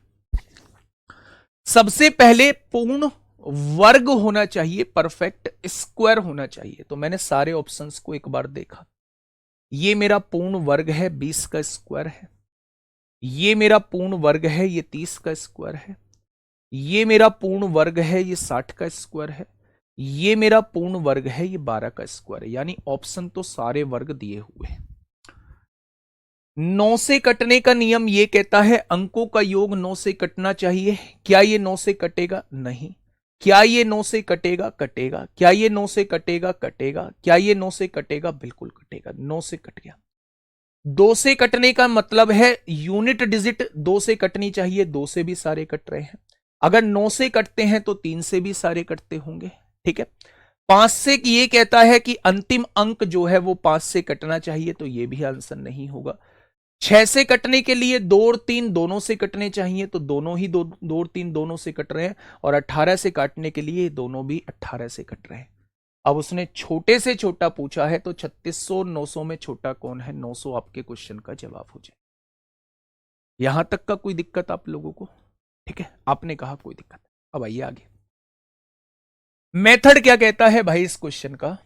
सबसे पहले पूर्ण वर्ग होना चाहिए, परफेक्ट स्क्वायर होना चाहिए। तो मैंने सारे ऑप्शंस को एक बार देखा। ये मेरा पूर्ण वर्ग है, 20 का स्क्वायर है। ये मेरा पूर्ण वर्ग है, ये 30 का स्क्वायर है। ये मेरा पूर्ण वर्ग है, ये 60 का स्क्वायर है। ये मेरा पूर्ण वर्ग है, ये 12 का स्क्वायर है। यानी ऑप्शन तो सारे वर्ग दिए हुए हैं। 9 से कटने का नियम ये कहता है अंकों का योग 9 से कटना चाहिए। क्या ये 9 से कटेगा? नहीं। क्या ये 9 से कटेगा? कटेगा। क्या ये 9 से कटेगा? कटेगा। क्या ये 9 से कटेगा? बिल्कुल कटेगा। 9 से कट गया। दो से कटने का मतलब है यूनिट डिजिट दो से कटनी चाहिए, दो से भी सारे कट रहे हैं। अगर 9 से कटते हैं तो 3 से भी सारे कटते होंगे। ठीक है। 5 से ये कहता है कि अंतिम अंक जो है वो 5 से कटना चाहिए, तो ये भी आंसर नहीं होगा। 6 से कटने के लिए 2 और 3 दोनों से कटने चाहिए, तो दोनों ही दो और 3 दोनों से कट रहे हैं। और 18 से काटने के लिए दोनों भी 18 से कट रहे हैं। अब उसने छोटे से छोटा पूछा है, तो 3600 900 में छोटा कौन है? 900 आपके क्वेश्चन का जवाब हो जाए। यहां तक का कोई दिक्कत आप लोगों को? ठीक है, आपने कहा कोई दिक्कत। अब आइए आगे। मेथड क्या कहता है भाई इस क्वेश्चन का?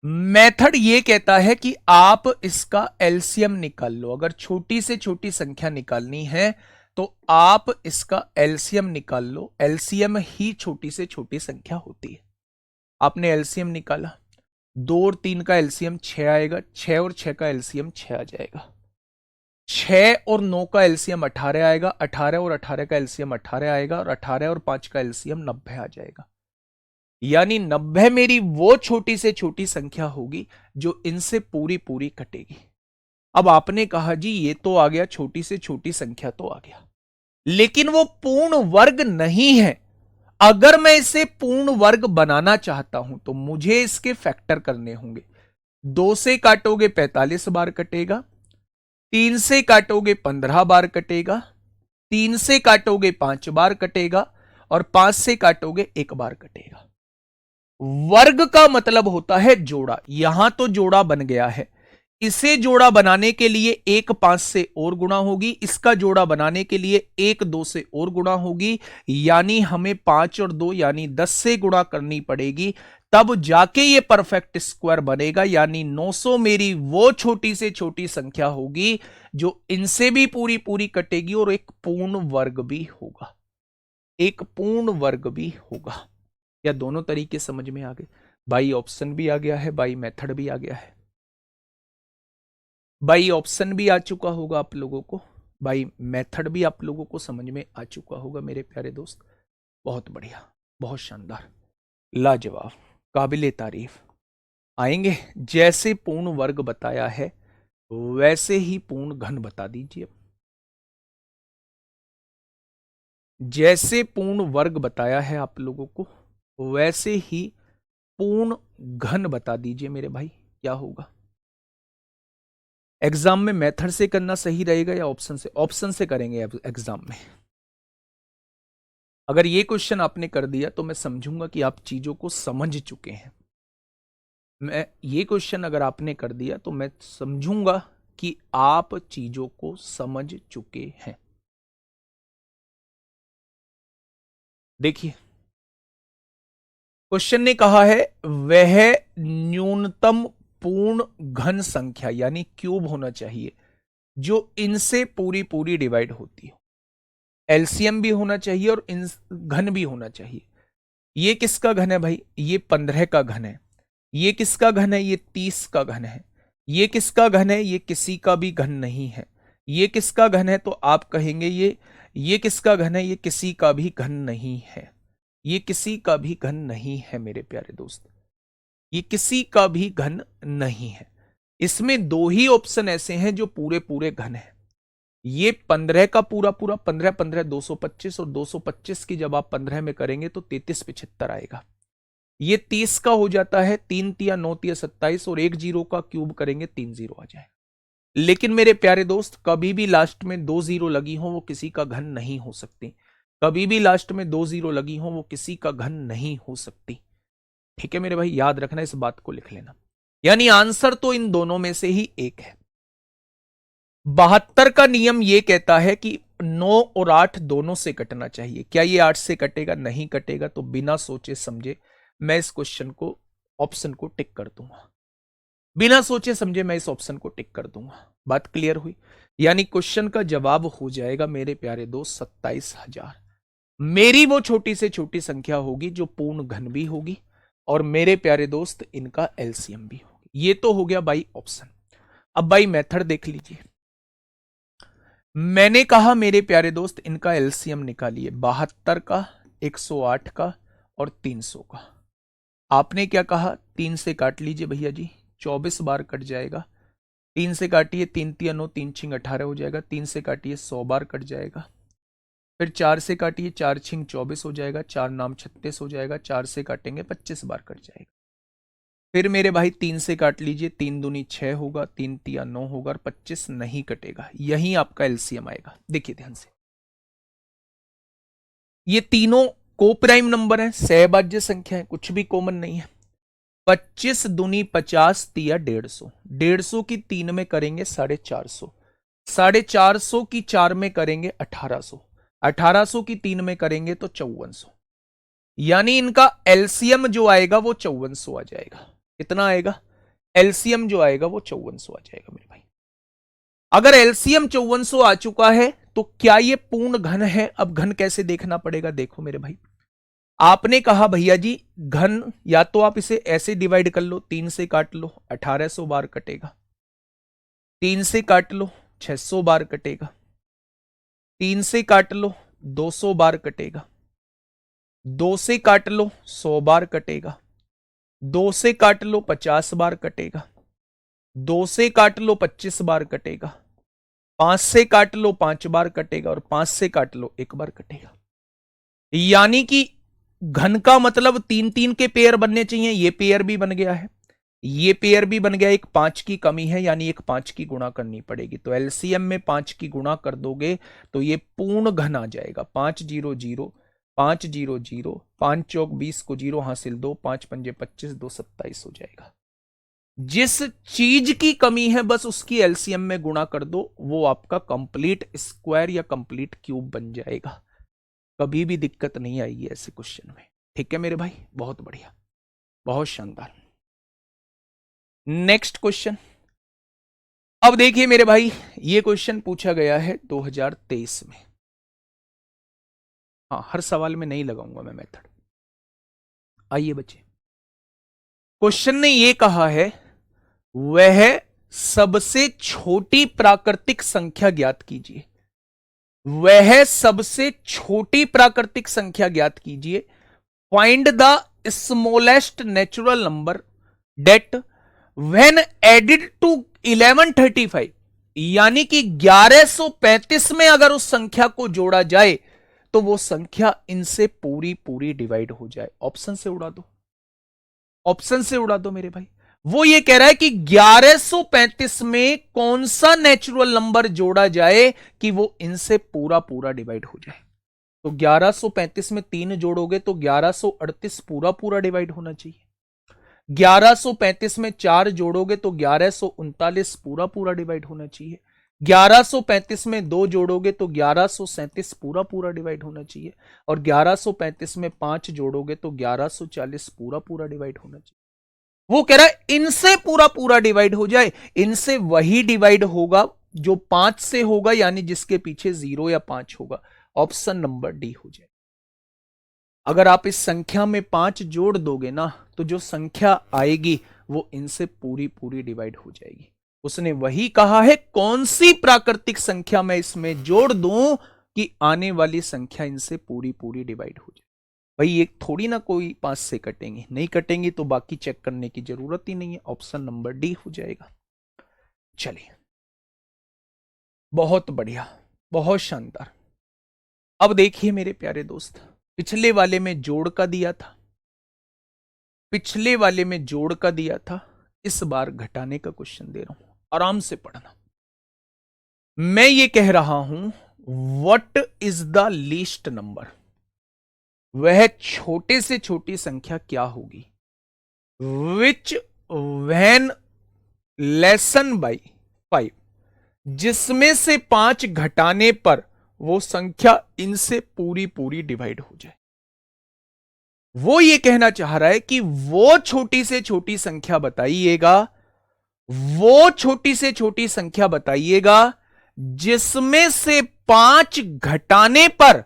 मेथड ये कहता है कि आप इसका एलसीएम निकाल लो। अगर छोटी से छोटी संख्या निकालनी है तो आप इसका एलसीएम निकाल लो। एलसीएम ही छोटी से छोटी संख्या होती है। आपने एलसीएम निकाला, 2 और 3 का एलसीएम 6 आएगा, 6 और 6 का एलसीएम 6 आ जाएगा। 6 और 9 का एलसीएम 18 आएगा, 18 और 18 का एलसीएम 18 आएगा, और 18 और 5 का एलसीएम 90 आ जाएगा। यानी 90 मेरी वो छोटी से छोटी संख्या होगी जो इनसे पूरी पूरी कटेगी। अब आपने कहा जी ये तो आ गया, छोटी से छोटी संख्या तो आ गया, लेकिन वो पूर्ण वर्ग नहीं है। अगर मैं इसे पूर्ण वर्ग बनाना चाहता हूं तो मुझे इसके फैक्टर करने होंगे। 2 से काटोगे 45 बार कटेगा, 3 से काटोगे 15 बार कटेगा, 3 से काटोगे 5 बार कटेगा, और 5 से काटोगे 1 बार कटेगा। वर्ग का मतलब होता है जोड़ा। यहां तो जोड़ा बन गया है। इसे जोड़ा बनाने के लिए 1 5 से और गुणा होगी, इसका जोड़ा बनाने के लिए 1 2 से और गुणा होगी, यानी हमें 5 और 2 यानी 10 से गुणा करनी पड़ेगी, तब जाके ये परफेक्ट स्क्वायर बनेगा। यानी 900 मेरी वो छोटी से छोटी संख्या होगी जो इनसे भी पूरी पूरी कटेगी, और एक पूर्ण वर्ग भी होगा। एक पूर्ण वर्ग भी होगा। या दोनों तरीके समझ में आ गए? बाई ऑप्शन भी आ गया है, बाई मेथड भी आ गया है। बाई ऑप्शन भी आ चुका होगा आप लोगों को, बाई मेथड भी आप लोगों को समझ में आ चुका होगा मेरे प्यारे दोस्त। बहुत बढ़िया, बहुत शानदार, लाजवाब, काबिले तारीफ। आएंगे जैसे पूर्ण वर्ग बताया है वैसे ही पूर्ण घन बता दीजिए। जैसे पूर्ण वर्ग बताया है आप लोगों को वैसे ही पूर्ण घन बता दीजिए मेरे भाई, क्या होगा? एग्जाम में मेथड से करना सही रहेगा या ऑप्शन से? ऑप्शन से करेंगे एग्जाम में। अगर ये क्वेश्चन आपने कर दिया तो मैं समझूंगा कि आप चीजों को समझ चुके हैं। मैं ये क्वेश्चन अगर आपने कर दिया तो मैं समझूंगा कि आप चीजों को समझ चुके हैं। देखिए, क्वेश्चन ने कहा है वह न्यूनतम पूर्ण घन संख्या यानी क्यूब होना चाहिए जो इनसे पूरी पूरी डिवाइड होती हो। एलसीएम भी होना चाहिए और इन घन भी होना चाहिए। ये किसका घन है भाई? ये 15 का घन है। ये किसका घन है? ये 30 का घन है। ये किसका घन है? ये किसी का भी घन नहीं है। ये किसका घन है? तो आप कहेंगे ये किसका घन है? ये किसी का भी घन नहीं है। ये किसी का भी घन नहीं है मेरे प्यारे दोस्त, ये किसी का भी घन नहीं है। इसमें दो ही ऑप्शन ऐसे हैं जो पूरे पूरे घन है। ये 15 का पूरा पूरा 15 15 225, और 225 की जब आप 15 में करेंगे तो 33 75 आएगा। ये 30 का हो जाता है, 3 तिया 9 तिया 27, और एक जीरो का क्यूब करेंगे 3 जीरो आ जाएगा। लेकिन मेरे प्यारे दोस्त कभी भी लास्ट में 2 जीरो लगी हो वो किसी का घन नहीं हो सकती। कभी भी लास्ट में 2 जीरो लगी हो वो किसी का घन नहीं हो सकती। ठीक है मेरे भाई, याद रखना, इस बात को लिख लेना। यानी आंसर तो इन दोनों में से ही एक है। 72 का नियम यह कहता है कि 9 और 8 दोनों से कटना चाहिए। क्या ये 8 से कटेगा? नहीं कटेगा। तो बिना सोचे समझे मैं इस क्वेश्चन को, ऑप्शन को टिक कर दूंगा। बिना सोचे समझे मैं इस ऑप्शन को टिक कर दूंगा। बात क्लियर हुई? यानी क्वेश्चन का जवाब हो जाएगा मेरे प्यारे दोस्त 27,000। मेरी वो छोटी से छोटी संख्या होगी जो पूर्ण घन भी होगी, और मेरे प्यारे दोस्त इनका एलसीएम भी होगी। ये तो हो गया बाई ऑप्शन। अब बाई मेथड देख लीजिए। मैंने कहा मेरे प्यारे दोस्त इनका एलसीएम निकालिए, 72 का, 108 का और 300 का। आपने क्या कहा? 3 से काट लीजिए भैया जी, 24 बार कट जाएगा। 3 से काटिए, 3 तिया 9, 3 छिंग 18 हो जाएगा। 3 से काटिए 100 बार कट जाएगा। फिर 4 से काटिए, 4 छिंग 24 हो जाएगा। 4 नाम 36 हो जाएगा। 4 से काटेंगे 25 बार कट जाएगा। फिर मेरे भाई 3 से काट लीजिए, 3 दूनी 6 होगा, 3 तिया 9 होगा और 25 नहीं कटेगा। यही आपका एलसीएम आएगा। देखिए ध्यान से, ये तीनों को प्राइम नंबर है, सहभाज्य संख्या है, कुछ भी कॉमन नहीं है। 25 दूनी 50 तिया 150। 150 की 3 में करेंगे 450। 450 की 4 में करेंगे 1800। 1800 की 3 में करेंगे तो 5400। यानी इनका एलसीएम जो आएगा वो 5400 आ जाएगा। कितना आएगा? एलसीएम जो आएगा वो 5400 आ जाएगा मेरे भाई। अगर एलसीएम 5400 आ चुका है तो क्या ये पूर्ण घन है? अब घन कैसे देखना पड़ेगा, देखो मेरे भाई। आपने कहा भैया जी घन, या तो आप इसे ऐसे डिवाइड कर लो, 3 से काट लो 1800 बार कटेगा। 3 से काट लो 600 बार कटेगा। 3 से काट लो 200 बार कटेगा। 2 से काट लो 100 बार कटेगा। 2 से काट लो 50 बार कटेगा। 2 से काट लो 25 बार कटेगा। 5 से काट लो 5 बार कटेगा और 5 से काट लो 1 बार कटेगा। यानी कि घन का मतलब 3-3 के पेयर बनने चाहिए। ये पेयर भी बन गया है, ये पेयर भी बन गया। एक 5 की कमी है, यानी एक 5 की गुणा करनी पड़ेगी। तो एलसीएम में 5 की गुणा कर दोगे तो ये पूर्ण घन आ जाएगा। 5 0 0 5 0 0 5 चौक 20 को 0 हासिल 2, 5 पंजे 25, 2 27 हो जाएगा। जिस चीज की कमी है बस उसकी एलसीएम में गुणा कर दो, वो आपका कंप्लीट स्क्वायर या कंप्लीट क्यूब बन जाएगा। कभी भी दिक्कत नहीं आएगी ऐसे क्वेश्चन में। ठीक है मेरे भाई, बहुत बढ़िया, बहुत शानदार। Next question. अब देखिए मेरे भाई, ये क्वेश्चन पूछा गया है 2023 में। हाँ, हर सवाल में नहीं लगाऊंगा मैं मेथड। आइए बच्चे, क्वेश्चन ने ये कहा है वह सबसे छोटी प्राकृतिक संख्या ज्ञात कीजिए। वह सबसे छोटी प्राकृतिक संख्या ज्ञात कीजिए। Find the smallest natural number that when added to 1135। यानी कि 1135 में अगर उस संख्या को जोड़ा जाए तो वो संख्या इनसे पूरी पूरी डिवाइड हो जाए। ऑप्शन से उड़ा दो, ऑप्शन से उड़ा दो मेरे भाई। वो ये कह रहा है कि 1135 में कौन सा नेचुरल नंबर जोड़ा जाए कि वो इनसे पूरा पूरा डिवाइड हो जाए। तो 1135 में 3 जोड़ोगे तो 1138 पूरा पूरा डिवाइड होना चाहिए। 1135 में 4 जोड़ोगे तो 1139 पूरा पूरा डिवाइड होना चाहिए। 1135 में 2 जोड़ोगे तो 1137 पूरा पूरा डिवाइड होना चाहिए। और 1135 में 5 जोड़ोगे तो 1140 पूरा पूरा डिवाइड होना चाहिए। वो कह रहा है इनसे पूरा पूरा डिवाइड हो जाए। इनसे वही डिवाइड होगा जो 5 से होगा, यानी जिसके पीछे 0 या 5 होगा। ऑप्शन नंबर डी हो जाए। अगर आप इस संख्या में 5 जोड़ दोगे ना तो जो संख्या आएगी वो इनसे पूरी पूरी डिवाइड हो जाएगी। उसने वही कहा है, कौन सी प्राकृतिक संख्या मैं इसमें जोड़ दूं कि आने वाली संख्या इनसे पूरी पूरी डिवाइड हो जाए। भाई एक थोड़ी ना कोई 5 से कटेंगे, नहीं कटेंगी तो बाकी चेक करने की जरूरत ही नहीं है। ऑप्शन नंबर डी हो जाएगा। चलिए, बहुत बढ़िया, बहुत शानदार। अब देखिए मेरे प्यारे दोस्त, पिछले वाले में जोड़ का दिया था, पिछले वाले में जोड़ का दिया था, इस बार घटाने का क्वेश्चन दे रहा हूं। आराम से पढ़ना। मैं ये कह रहा हूं what is the least number. वह छोटे से छोटी संख्या क्या होगी विच व्हेन लेसन बाई 5, जिसमें से 5 घटाने पर वो संख्या इनसे पूरी पूरी डिवाइड हो जाए। वो ये कहना चाह रहा है कि वो छोटी से छोटी संख्या बताइएगा, वो छोटी से छोटी संख्या बताइएगा जिसमें से 5 घटाने पर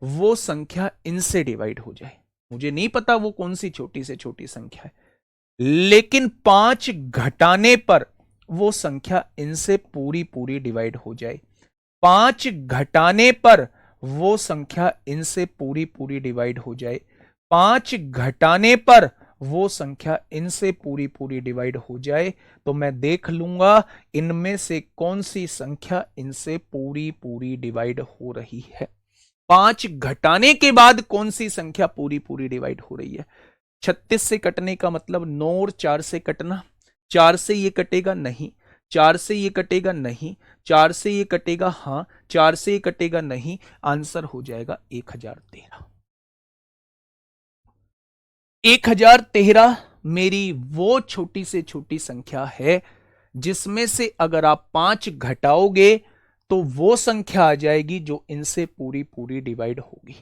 वो संख्या इनसे डिवाइड हो जाए। मुझे नहीं पता वो कौन सी छोटी से छोटी संख्या है, लेकिन 5 घटाने पर वो संख्या इनसे पूरी पूरी डिवाइड हो जाए। 5 घटाने पर वो संख्या इनसे पूरी पूरी डिवाइड हो जाए। 5 घटाने पर वो संख्या इनसे पूरी पूरी डिवाइड हो जाए तो मैं देख लूंगा इनमें से कौन सी संख्या इनसे पूरी पूरी डिवाइड हो रही है। 5 घटाने के बाद कौन सी संख्या पूरी पूरी डिवाइड हो रही है। 36 से कटने का मतलब 9 और 4 से कटना। 4 से ये कटेगा नहीं, 4 से ये कटेगा नहीं, 4 से ये कटेगा हां, 4 से ये कटेगा नहीं। आंसर हो जाएगा 1013। 1013 मेरी वो छोटी से छोटी संख्या है जिसमें से अगर आप 5 घटाओगे तो वो संख्या आ जाएगी जो इनसे पूरी पूरी डिवाइड होगी।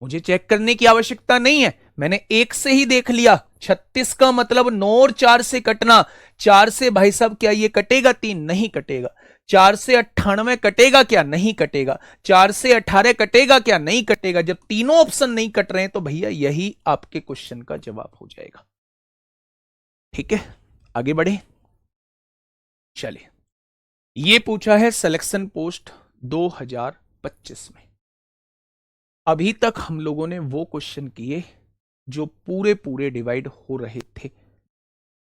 मुझे चेक करने की आवश्यकता नहीं है, मैंने एक से ही देख लिया। 36 का मतलब 9 और 4 से कटना। 4 से भाई साहब क्या ये कटेगा? 3 नहीं कटेगा। 4 से 98 कटेगा क्या? नहीं कटेगा। 4 से 18 कटेगा क्या? नहीं कटेगा। जब तीनों ऑप्शन नहीं कट रहे हैं तो भैया यही आपके क्वेश्चन का जवाब हो जाएगा। ठीक है, आगे बढ़े। चलिए, ये पूछा है सिलेक्शन पोस्ट 2025 में। अभी तक हम लोगों ने वो क्वेश्चन किए जो पूरे पूरे डिवाइड हो रहे थे,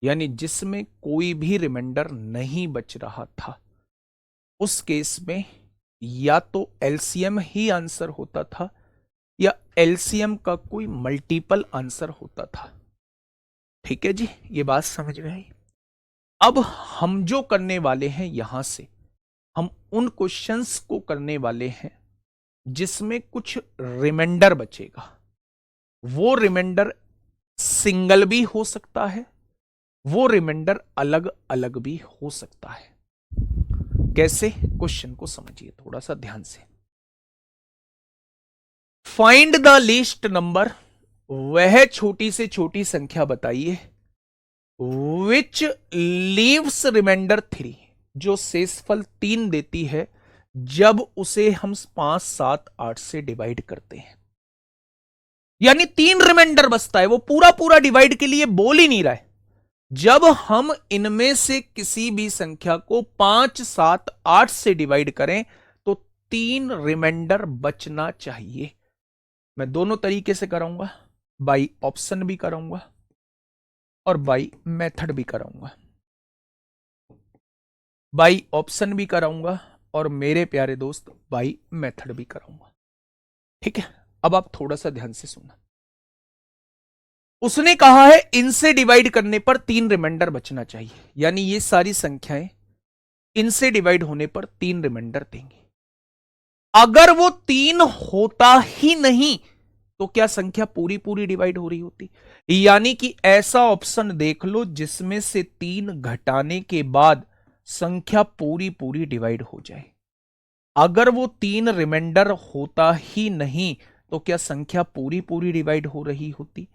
यानी जिसमें कोई भी रिमाइंडर नहीं बच रहा था। उस केस में या तो एलसीएम ही आंसर होता था या एलसीएम का कोई मल्टीपल आंसर होता था। ठीक है जी, ये बात समझ में आई। अब हम जो करने वाले हैं यहां से, हम उन क्वेश्चंस को करने वाले हैं जिसमें कुछ रिमाइंडर बचेगा। वो रिमाइंडर सिंगल भी हो सकता है, वो रिमाइंडर अलग अलग भी हो सकता है। कैसे? क्वेश्चन को समझिए थोड़ा सा ध्यान से। फाइंड द लीस्ट नंबर, वह छोटी से छोटी संख्या बताइए विच लीव्स रिमाइंडर 3, जो शेषफल 3 देती है जब उसे हम 5, 7, 8 से डिवाइड करते हैं। यानी 3 रिमाइंडर बचता है, वो पूरा पूरा डिवाइड के लिए बोल ही नहीं रहा है। जब हम इनमें से किसी भी संख्या को 5, 7, 8 से डिवाइड करें तो 3 रिमाइंडर बचना चाहिए। मैं दोनों तरीके से कराऊंगा, बाई ऑप्शन भी कराऊंगा और बाई मेथड भी कराऊंगा। बाई ऑप्शन भी कराऊंगा और मेरे प्यारे दोस्त बाई मेथड भी कराऊंगा। ठीक है, अब आप थोड़ा सा ध्यान से सुनना। उसने कहा है इनसे डिवाइड करने पर 3 रिमाइंडर बचना चाहिए, यानी ये सारी संख्याएं इनसे डिवाइड होने पर 3 रिमाइंडर देंगे। अगर वो 3 होता ही नहीं तो क्या संख्या पूरी पूरी डिवाइड हो रही होती? यानी कि ऐसा ऑप्शन देख लो जिसमें से 3 घटाने के बाद संख्या पूरी पूरी डिवाइड हो जाए। अगर वो 3 रिमाइंडर होता ही नहीं तो क्या संख्या पूरी पूरी डिवाइड हो रही होती?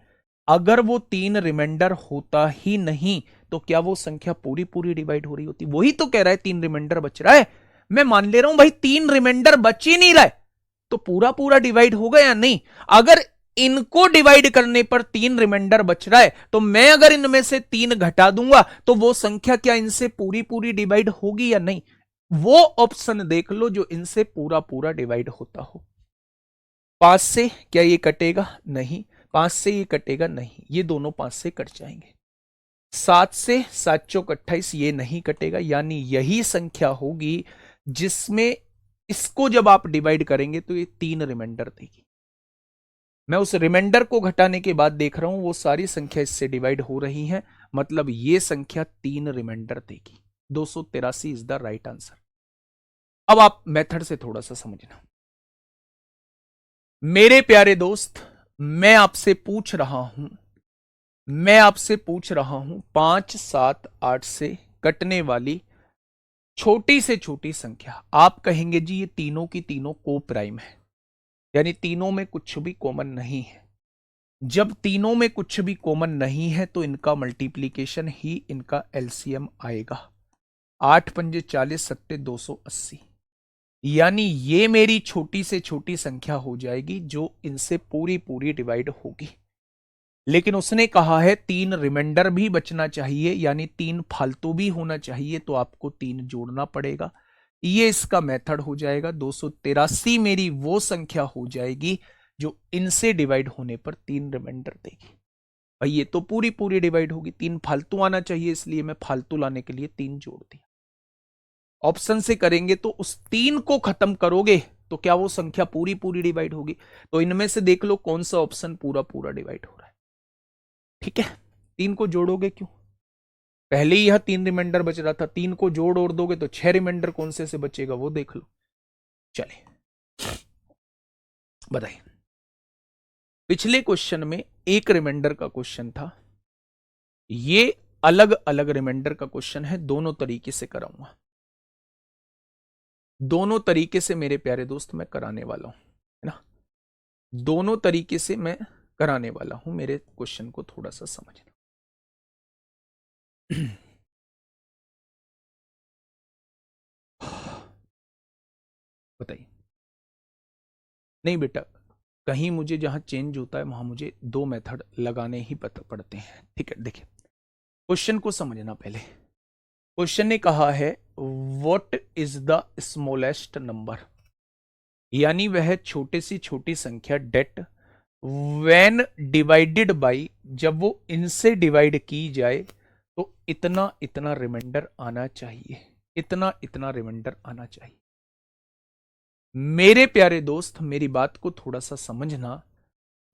अगर वो 3 रिमाइंडर होता ही नहीं तो क्या वो संख्या पूरी पूरी डिवाइड हो रही होती? वही तो कह रहा है 3 रिमाइंडर बच रहा है। मैं मान ले रहा हूं भाई 3 रिमाइंडर बच ही नहीं रहा है तो पूरा पूरा डिवाइड होगा या नहीं? अगर इनको डिवाइड करने पर 3 रिमाइंडर बच रहा है तो मैं अगर इनमें से 3 घटा दूंगा तो वो संख्या क्या इनसे पूरी पूरी डिवाइड होगी या नहीं? वो ऑप्शन देख लो जो इनसे पूरा पूरा डिवाइड होता हो। 5 से क्या ये कटेगा? नहीं। 5 से ये कटेगा? नहीं। ये दोनों 5 से कट जाएंगे। 7 से 7 चौक 28, ये नहीं कटेगा, यानी यही संख्या होगी जिसमें इसको जब आप डिवाइड करेंगे तो ये 3 रिमाइंडर देगी। मैं उस रिमाइंडर को घटाने के बाद देख रहा हूं वो सारी संख्या इससे डिवाइड हो रही हैं, मतलब ये संख्या 3 रिमाइंडर देगी। 283 इज द राइट आंसर। अब आप मेथड से थोड़ा सा समझना। मेरे प्यारे दोस्त, मैं आपसे पूछ रहा हूं 5, 7, 8 से कटने वाली छोटी से छोटी संख्या। आप कहेंगे जी ये तीनों की तीनों को प्राइम है, यानी तीनों में कुछ भी कॉमन नहीं है। जब तीनों में कुछ भी कॉमन नहीं है तो इनका मल्टीप्लीकेशन ही इनका एलसीएम आएगा। 8 पंजे 40, 7 280, यानी ये मेरी छोटी से छोटी संख्या हो जाएगी जो इनसे पूरी पूरी डिवाइड होगी। लेकिन उसने कहा है 3 रिमाइंडर भी बचना चाहिए, यानी 3 फालतू भी होना चाहिए, तो आपको 3 जोड़ना पड़ेगा। ये इसका मेथड हो जाएगा। 283 मेरी वो संख्या हो जाएगी जो इनसे डिवाइड होने पर 3 रिमाइंडर देगी। भाई ये तो पूरी पूरी डिवाइड होगी, 3 फालतू आना चाहिए, इसलिए मैं फालतू लाने के लिए 3 जोड़ दिया। ऑप्शन से करेंगे तो उस 3 को खत्म करोगे तो क्या वो संख्या पूरी पूरी डिवाइड होगी? तो इनमें से देख लो कौन सा ऑप्शन पूरा पूरा डिवाइड हो रहा है। ठीक है, 3 को जोड़ोगे क्यों? पहले ही यह 3 रिमाइंडर बच रहा था, 3 को जोड़ और दोगे तो 6 रिमाइंडर कौन से बचेगा वो देख लो। चले बताइए। पिछले क्वेश्चन में एक रिमाइंडर का क्वेश्चन था, ये अलग अलग रिमाइंडर का क्वेश्चन है, दोनों तरीके से कराऊंगा, दोनों तरीके से मेरे प्यारे दोस्त मैं कराने वाला हूं, है ना। दोनों तरीके से मैं कराने वाला हूं, मेरे क्वेश्चन को थोड़ा सा समझना। बताइए। नहीं बेटा, कहीं मुझे जहां चेंज होता है वहां मुझे 2 मेथड लगाने ही पड़ते हैं। ठीक है, देखिए क्वेश्चन को समझना पहले। क्वेश्चन ने कहा है what is the smallest number, यानी वह छोटे से छोटी संख्या डेट व्हेन डिवाइडेड बाय, जब वो इनसे डिवाइड की जाए तो इतना इतना रिमाइंडर आना चाहिए, इतना इतना रिमाइंडर आना चाहिए। मेरे प्यारे दोस्त मेरी बात को थोड़ा सा समझना,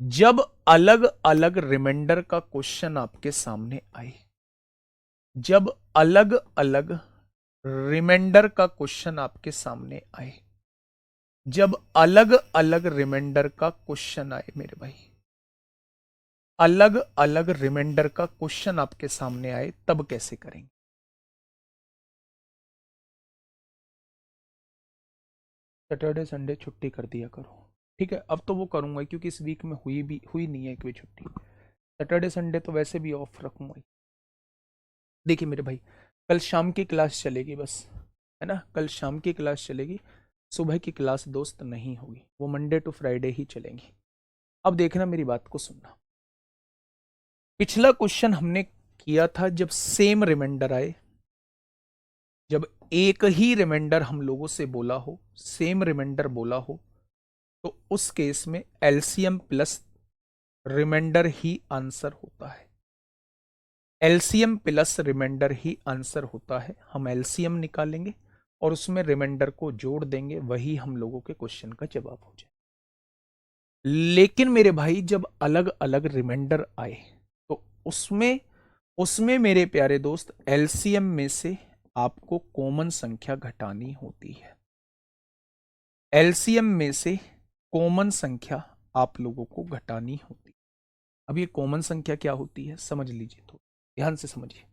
जब अलग अलग रिमाइंडर का क्वेश्चन आपके सामने आए, जब अलग अलग रिमाइंडर का क्वेश्चन आपके सामने आए, जब अलग अलग रिमाइंडर का क्वेश्चन आए मेरे भाई, अलग अलग रिमाइंडर का क्वेश्चन आपके सामने आए तब कैसे करेंगे? सैटरडे संडे छुट्टी कर दिया करो। ठीक है, अब तो वो करूंगा क्योंकि इस वीक में हुई नहीं है कोई छुट्टी। सैटरडे संडे तो वैसे भी ऑफ रखूंगा। देखिए मेरे भाई, कल शाम की क्लास चलेगी बस, है ना, कल शाम की क्लास चलेगी, सुबह की क्लास दोस्त नहीं होगी, वो मंडे टू फ्राइडे ही चलेंगी। अब देखना मेरी बात को सुनना। पिछला क्वेश्चन हमने किया था जब सेम रिमाइंडर आए, जब एक ही रिमाइंडर हम लोगों से बोला हो, सेम रिमाइंडर बोला हो, तो उस केस में एलसीएम प्लस रिमाइंडर ही आंसर होता है। एलसीएम प्लस रिमाइंडर ही आंसर होता है। हम एलसीएम निकालेंगे और उसमें रिमाइंडर को जोड़ देंगे, वही हम लोगों के क्वेश्चन का जवाब हो जाए। लेकिन मेरे भाई जब अलग अलग रिमाइंडर आए तो उसमें उसमें मेरे प्यारे दोस्त एलसीएम में से आपको कॉमन संख्या घटानी होती है। एलसीएम में से कॉमन संख्या आप लोगों को घटानी होती है। अब ये कॉमन संख्या क्या होती है समझ लीजिए, तो ध्यान से समझिए।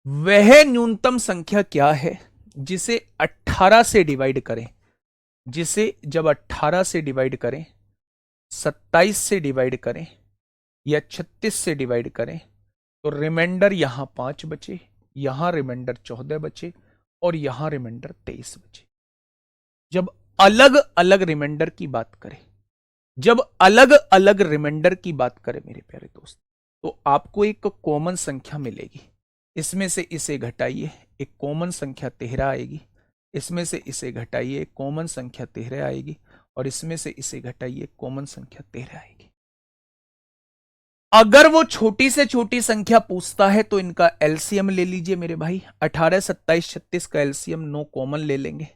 वह न्यूनतम संख्या क्या है जिसे 18 से डिवाइड करें, जिसे जब 18 से डिवाइड करें, 27 से डिवाइड करें या 36 से डिवाइड करें तो रिमाइंडर यहां 5 बचे, यहां रिमाइंडर 14 बचे और यहां रिमाइंडर 23 बचे। जब अलग अलग रिमाइंडर की बात करें, जब अलग अलग रिमाइंडर की बात करें मेरे प्यारे दोस्त, तो आपको एक कॉमन संख्या मिलेगी। इसमें से इसे घटाइए, एक कॉमन संख्या 13 आएगी। इसमें से इसे घटाइए, एक कॉमन संख्या 13 आएगी। और इसमें से इसे घटाइए, कॉमन संख्या 13 आएगी। अगर वो छोटी से छोटी संख्या पूछता है तो इनका एलसीएम ले लीजिए मेरे भाई। 18, 27, 36 का एलसीएम 9 कॉमन ले लेंगे।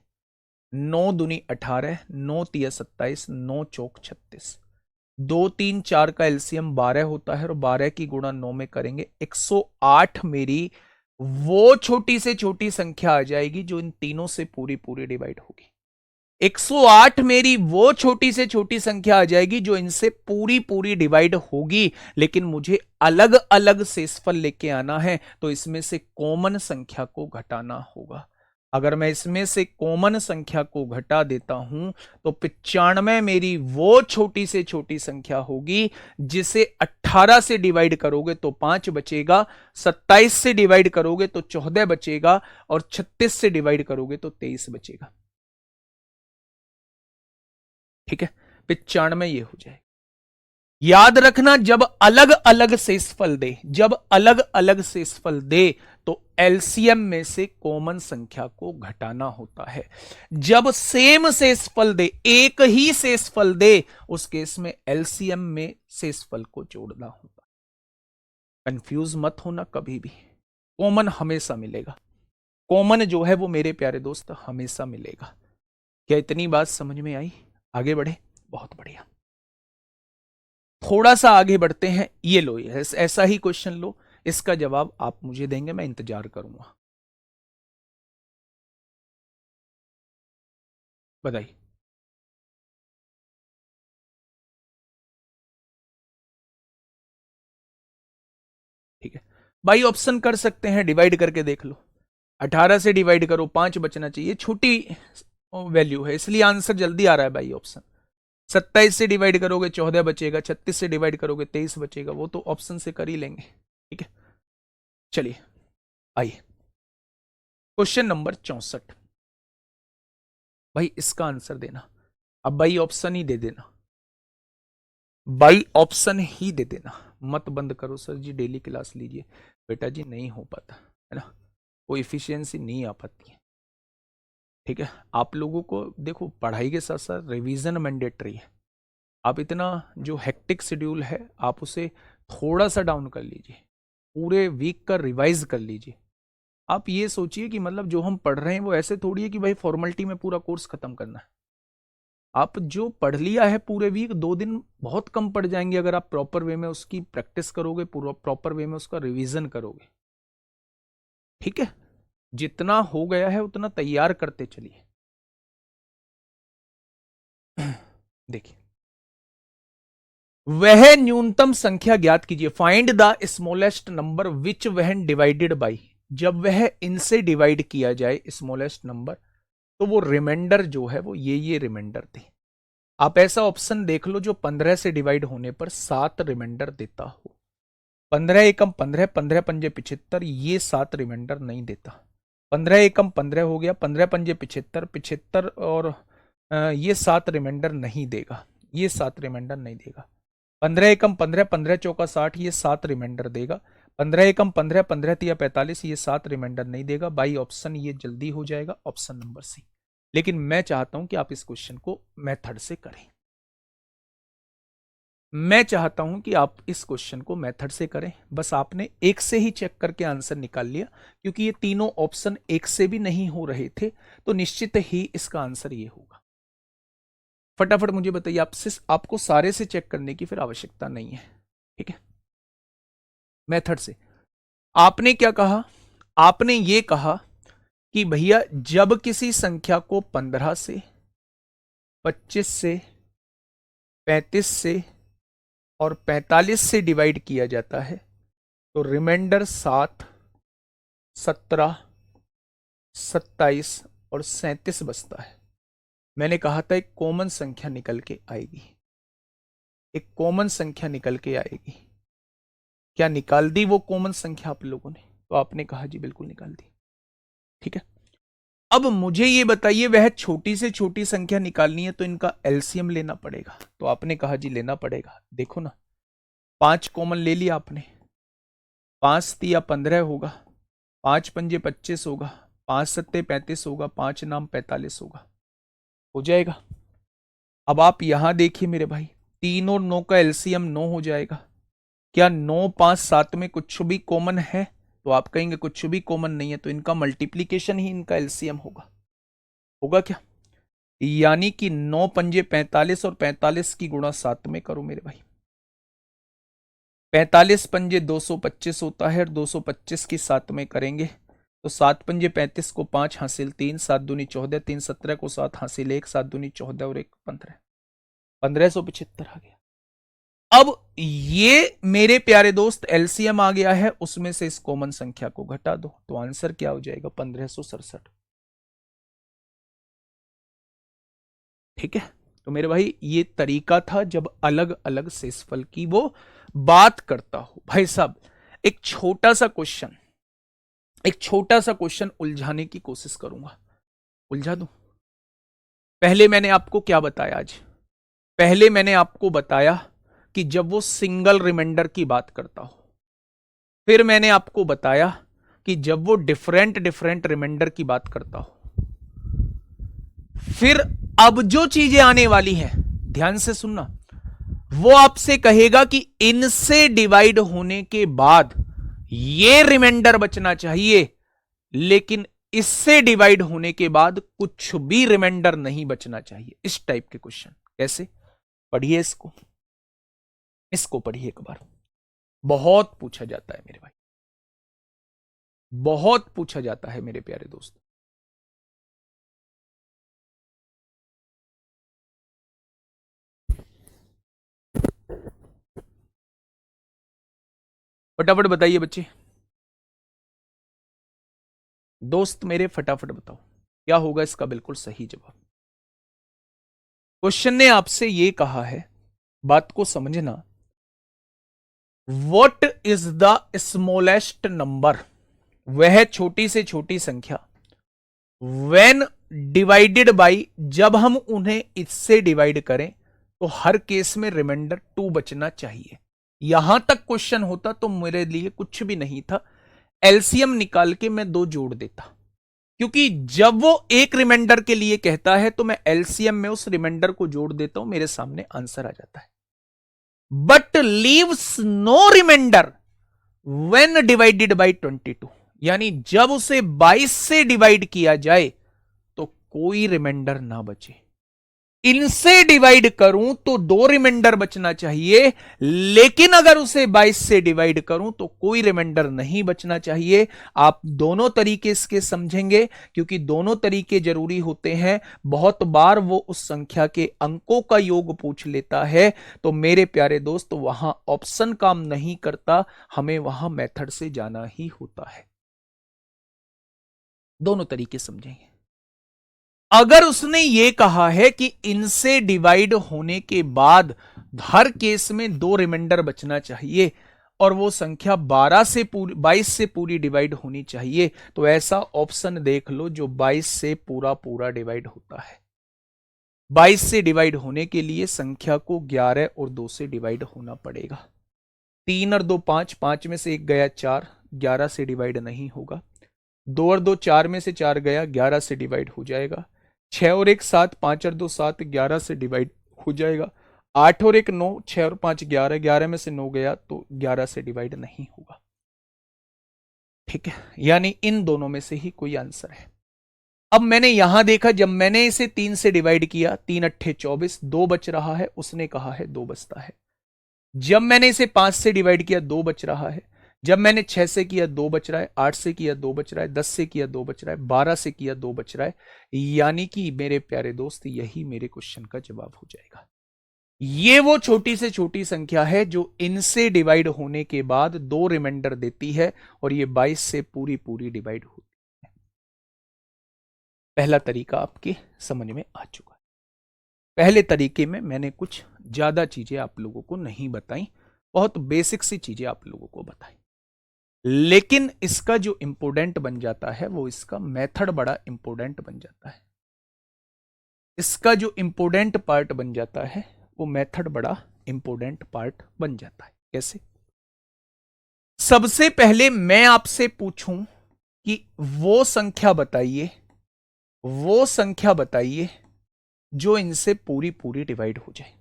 9 दूनी 18, 9 तिया 27, 9 चौक 36। 2, 3, 4 का एलसीएम 12 होता है और 12 की गुणा 9 में करेंगे 108 मेरी वो छोटी से छोटी संख्या आ जाएगी जो इन तीनों से पूरी पूरी डिवाइड होगी। 108 मेरी वो छोटी से छोटी संख्या आ जाएगी जो इनसे पूरी पूरी डिवाइड होगी, लेकिन मुझे अलग अलग शेषफल लेके आना है तो इसमें से कॉमन संख्या को घटाना होगा। अगर मैं इसमें से कॉमन संख्या को घटा देता हूं तो 95 मेरी वो छोटी से छोटी संख्या होगी जिसे 18 से डिवाइड करोगे तो 5 बचेगा, 27 से डिवाइड करोगे तो 14 बचेगा और 36 से डिवाइड करोगे तो 23 बचेगा। ठीक है, 95 ये हो जाए। याद रखना, जब अलग अलग शेषफल दे, जब अलग अलग शेषफल दे तो एलसीएम में से कॉमन संख्या को घटाना होता है। जब सेम शेषफल दे, एक ही शेषफल दे, उस केस में एलसीएम में शेषफल को जोड़ना होता है। कंफ्यूज मत होना कभी भी, कॉमन हमेशा मिलेगा। कॉमन जो है वो मेरे प्यारे दोस्त हमेशा मिलेगा। क्या इतनी बात समझ में आई? आगे बढ़े, बहुत बढ़िया। थोड़ा सा आगे बढ़ते हैं। ये लो, ऐसा ही क्वेश्चन लो, इसका जवाब आप मुझे देंगे, मैं इंतजार करूंगा। बताइए। ठीक है भाई, ऑप्शन कर सकते हैं, डिवाइड करके देख लो। 18 से डिवाइड करो, 5 बचना चाहिए, छोटी वैल्यू है इसलिए आंसर जल्दी आ रहा है भाई। ऑप्शन 27 से डिवाइड करोगे 14 बचेगा, 36 से डिवाइड करोगे 23 बचेगा, वो तो ऑप्शन से कर ही लेंगे। ठीक है, चलिए आइए क्वेश्चन नंबर 64। भाई इसका आंसर देना, अब भाई ऑप्शन ही दे देना, बाई ऑप्शन ही दे देना, मत बंद करो सर जी डेली क्लास लीजिए। बेटा जी नहीं हो पाता है ना, वो इफिशियंसी नहीं आ पाती है। ठीक है, आप लोगों को देखो पढ़ाई के साथ साथ रिवीजन मैंडेटरी है। आप इतना जो हेक्टिक शेड्यूल है आप उसे थोड़ा सा डाउन कर लीजिए, पूरे वीक का रिवाइज कर लीजिए। आप ये सोचिए कि मतलब जो हम पढ़ रहे हैं वो ऐसे थोड़ी है कि भाई फॉर्मेलिटी में पूरा कोर्स खत्म करना है। आप जो पढ़ लिया है पूरे वीक, 2 दिन बहुत कम पड़ जाएंगे अगर आप प्रॉपर वे में उसकी प्रैक्टिस करोगे, प्रॉपर वे में उसका रिवीजन करोगे। ठीक है, जितना हो गया है उतना तैयार करते चलिए। देखिए, वह न्यूनतम संख्या ज्ञात कीजिए, find the smallest number which वहन डिवाइडेड बाई। जब वह इनसे डिवाइड किया जाए स्मॉलेस्ट नंबर, तो वो रिमाइंडर जो है वो ये रिमाइंडर थे। आप ऐसा ऑप्शन देख लो जो 15 से डिवाइड होने पर 7 रिमाइंडर देता हो। 15 एकम 15, 15 पंजे 75, ये 7 रिमाइंडर नहीं देता। 15 एकम 15 हो गया, 15 पंजे 75, 75 और ये 7 रिमाइंडर नहीं देगा, ये 7 रिमाइंडर नहीं देगा। 15 एकम 15, 15 चौका 60, ये 7 रिमाइंडर देगा। 15 एकम 15, 15 तिया 45, ये 7 रिमाइंडर नहीं देगा। बाई ऑप्शन ये जल्दी हो जाएगा, ऑप्शन नंबर सी। लेकिन मैं चाहता हूं कि आप इस क्वेश्चन को मेथड से करें। मैं चाहता हूं कि आप इस क्वेश्चन को मेथड से करें। बस आपने एक से ही चेक करके आंसर निकाल लिया, क्योंकि ये तीनों ऑप्शन एक से भी नहीं हो रहे थे, तो निश्चित ही इसका आंसर ये होगा। फटाफट मुझे बताइए, आपको सारे से चेक करने की फिर आवश्यकता नहीं है। ठीक है, मेथड से आपने क्या कहा? आपने ये कहा कि भैया जब किसी संख्या को 15 से, 25 से, 35 से और 45 से डिवाइड किया जाता है तो रिमाइंडर 7, 17, 27 और 37 बचता है। मैंने कहा था एक कॉमन संख्या निकल के आएगी, एक कॉमन संख्या निकल के आएगी। क्या निकाल दी वो कॉमन संख्या आप लोगों ने? तो आपने कहा जी बिल्कुल निकाल दी। ठीक है, अब मुझे ये बताइए, वह छोटी से छोटी संख्या निकालनी है तो इनका एलसीएम लेना पड़ेगा। तो आपने कहा जी लेना पड़ेगा। देखो ना, 5 कॉमन ले लिया आपने, 5 तिया 15 होगा, 5 पंजे 25 होगा, 5 सत्ते 35 होगा, 5 नाम 45 होगा, हो जाएगा। अब आप यहां देखिए मेरे भाई, 3 और 9 का एलसीएम 9 हो जाएगा। क्या 9, 5, 7 में कुछ भी कॉमन है? तो आप कहेंगे कुछ भी कॉमन नहीं है, तो इनका मल्टीप्लीकेशन ही इनका एलसीएम होगा। होगा क्या? यानी कि 9 पंजे 45 और 45 की गुणा 7 में करो मेरे भाई। 45 पंजे 225 होता है और 225 की 7 में करेंगे तो 7 पंजे 35 को 5 हासिल 3, 7 दूनी 14, 3 17 को 7 हासिल 1, 7 दूनी 14 और 1 15, 1575 आ गया। अब ये मेरे प्यारे दोस्त एलसीएम आ गया है, उसमें से इस कॉमन संख्या को घटा दो तो आंसर क्या हो जाएगा? 1567। ठीक है, तो मेरे भाई ये तरीका था जब अलग अलग शेषफल की वो बात करता हो। भाई साहब एक छोटा सा क्वेश्चन, एक छोटा सा क्वेश्चन उलझाने की कोशिश करूंगा, उलझा दूं? पहले मैंने आपको क्या बताया आज? पहले मैंने आपको बताया कि जब वो सिंगल रिमाइंडर की बात करता हो। फिर मैंने आपको बताया कि जब वो डिफरेंट डिफरेंट रिमाइंडर की बात करता हो। फिर अब जो चीजें आने वाली हैं, ध्यान से सुनना, वो आपसे कहेगा कि इनसे डिवाइड होने के बाद ये रिमाइंडर बचना चाहिए, लेकिन इससे डिवाइड होने के बाद कुछ भी रिमाइंडर नहीं बचना चाहिए। इस टाइप के क्वेश्चन कैसे? पढ़िए इसको, इसको पढ़िए एक बार। बहुत पूछा जाता है मेरे भाई, बहुत पूछा जाता है मेरे प्यारे दोस्त। फटाफट बताइए बच्चे, दोस्त मेरे फटाफट बताओ क्या होगा इसका बिल्कुल सही जवाब। क्वेश्चन ने आपसे यह कहा है, बात को समझना, what is the smallest number, वह छोटी से छोटी संख्या, व्हेन डिवाइडेड बाई, जब हम उन्हें इससे डिवाइड करें तो हर केस में रिमाइंडर 2 बचना चाहिए। यहां तक क्वेश्चन होता तो मेरे लिए कुछ भी नहीं था, एलसीएम निकाल के मैं 2 जोड़ देता, क्योंकि जब वो एक रिमाइंडर के लिए कहता है तो मैं एलसीएम में उस रिमाइंडर को जोड़ देता हूं, मेरे सामने आंसर आ जाता है। But leaves no remainder when divided by 22, यानी जब उसे 22 से डिवाइड किया जाए तो कोई रिमाइंडर ना बचे। इनसे डिवाइड करूं तो 2 रिमाइंडर बचना चाहिए, लेकिन अगर उसे 22 से डिवाइड करूं तो कोई रिमाइंडर नहीं बचना चाहिए। आप दोनों तरीके इसके समझेंगे, क्योंकि दोनों तरीके जरूरी होते हैं। बहुत बार वो उस संख्या के अंकों का योग पूछ लेता है, तो मेरे प्यारे दोस्त वहां ऑप्शन काम नहीं करता, हमें वहां मेथड से जाना ही होता है। दोनों तरीके समझेंगे। अगर उसने यह कहा है कि इनसे डिवाइड होने के बाद हर केस में 2 रिमाइंडर बचना चाहिए और वो संख्या 22 से पूरी डिवाइड होनी चाहिए, तो ऐसा ऑप्शन देख लो जो 22 से पूरा पूरा डिवाइड होता है। 22 से डिवाइड होने के लिए संख्या को 11 और 2 से डिवाइड होना पड़ेगा। 3 और 2 5, 5 में से 1 गया 4, 11 से डिवाइड नहीं होगा। 2 और 2 4 में से 4 गया, 11 से डिवाइड हो जाएगा। 6 और 1 7, 5 और 2 7, 11 से डिवाइड हो जाएगा। 8 और 1 9, 6 और 5 11, 11 में से 9 गया तो 11 से डिवाइड नहीं होगा। ठीक है, यानी इन दोनों में से ही कोई आंसर है। अब मैंने यहां देखा, जब मैंने इसे 3 से डिवाइड किया, 3 अट्ठे 24, 2 बच रहा है, उसने कहा है 2 बचता है। जब मैंने इसे 5 से डिवाइड किया, 2 बच रहा है। जब मैंने 6 से किया 2 बच रहा है, 8 से किया 2 बच रहा है, 10 से किया 2 बच रहा है, 12 से किया 2 बच रहा है। यानी कि मेरे प्यारे दोस्त यही मेरे क्वेश्चन का जवाब हो जाएगा। ये वो छोटी से छोटी संख्या है जो इनसे डिवाइड होने के बाद 2 रिमाइंडर देती है, और ये 22 से पूरी पूरी डिवाइड होती है। पहला तरीका आपके समझ में आ चुका है। पहले तरीके में मैंने कुछ ज्यादा चीजें आप लोगों को नहीं बताई, बहुत बेसिक सी चीजें आप लोगों को बताई, लेकिन इसका जो इंपोर्टेंट बन जाता है वो इसका मेथड बड़ा इंपोर्टेंट बन जाता है। इसका जो इंपोर्टेंट पार्ट बन जाता है वो मेथड बड़ा इंपोर्टेंट पार्ट बन जाता है। कैसे? सबसे पहले मैं आपसे पूछूं कि वो संख्या बताइए, वो संख्या बताइए जो इनसे पूरी पूरी डिवाइड हो जाए।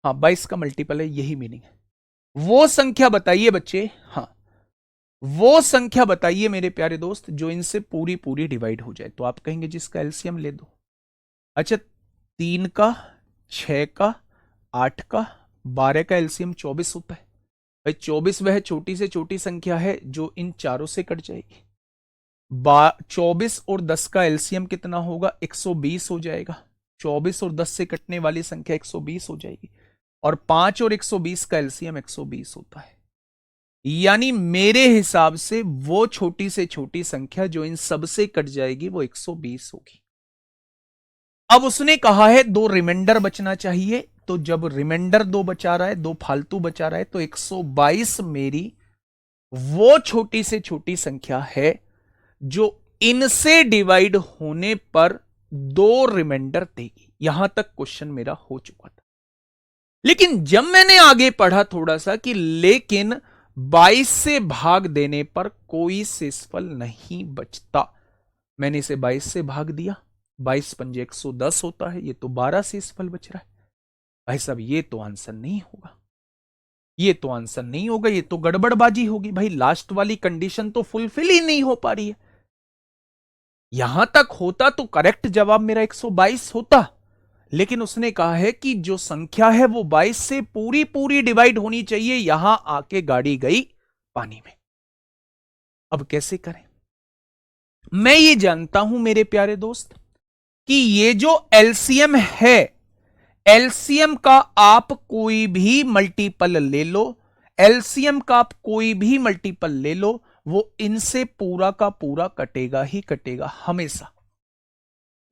हाँ, 22 का मल्टीपल है, यही मीनिंग है। वो संख्या बताइए बच्चे, हाँ वो संख्या बताइए मेरे प्यारे दोस्त जो इनसे पूरी पूरी डिवाइड हो जाए। तो आप कहेंगे जिसका एलसीएम ले दो। अच्छा, 3 का, 6 का, 8 का, 12 का एलसीएम 24 होता है। भाई 24 वह छोटी से छोटी संख्या है जो इन चारों से कट जाएगी। 24 और 10 का एलसीएम कितना होगा? 120 हो जाएगा। 24 और 10 से कटने वाली संख्या 120 हो जाएगी, और 5 और 120 का एलसीएम 120 होता है। यानी मेरे हिसाब से वो छोटी से छोटी संख्या जो इन सब से कट जाएगी वो 120 होगी। अब उसने कहा है 2 रिमाइंडर बचना चाहिए, तो जब रिमाइंडर 2 बचा रहा है, 2 फालतू बचा रहा है, तो 122 मेरी वो छोटी से छोटी संख्या है जो इनसे डिवाइड होने पर 2 रिमाइंडर देगी। यहां तक क्वेश्चन मेरा हो चुका था। लेकिन जब मैंने आगे पढ़ा थोड़ा सा कि लेकिन 22 से भाग देने पर कोई शेषफल नहीं बचता, मैंने इसे 22 से भाग दिया, 22 पंजे 110 होता है, ये तो 12 शेषफल बच रहा है। भाई साहब ये तो आंसर नहीं होगा, ये तो आंसर नहीं होगा, ये तो गड़बड़बाजी होगी भाई, लास्ट वाली कंडीशन तो फुलफिल ही नहीं हो पा रही है। यहां तक होता तो करेक्ट जवाब मेरा 122 होता, लेकिन उसने कहा है कि जो संख्या है वो 22 से पूरी पूरी डिवाइड होनी चाहिए, यहां आके गाड़ी गई पानी में। अब कैसे करें? मैं ये जानता हूं मेरे प्यारे दोस्त कि ये जो एलसीएम है, एलसीएम का आप कोई भी मल्टीपल ले लो, एलसीएम का आप कोई भी मल्टीपल ले लो, वो इनसे पूरा का पूरा कटेगा ही कटेगा हमेशा।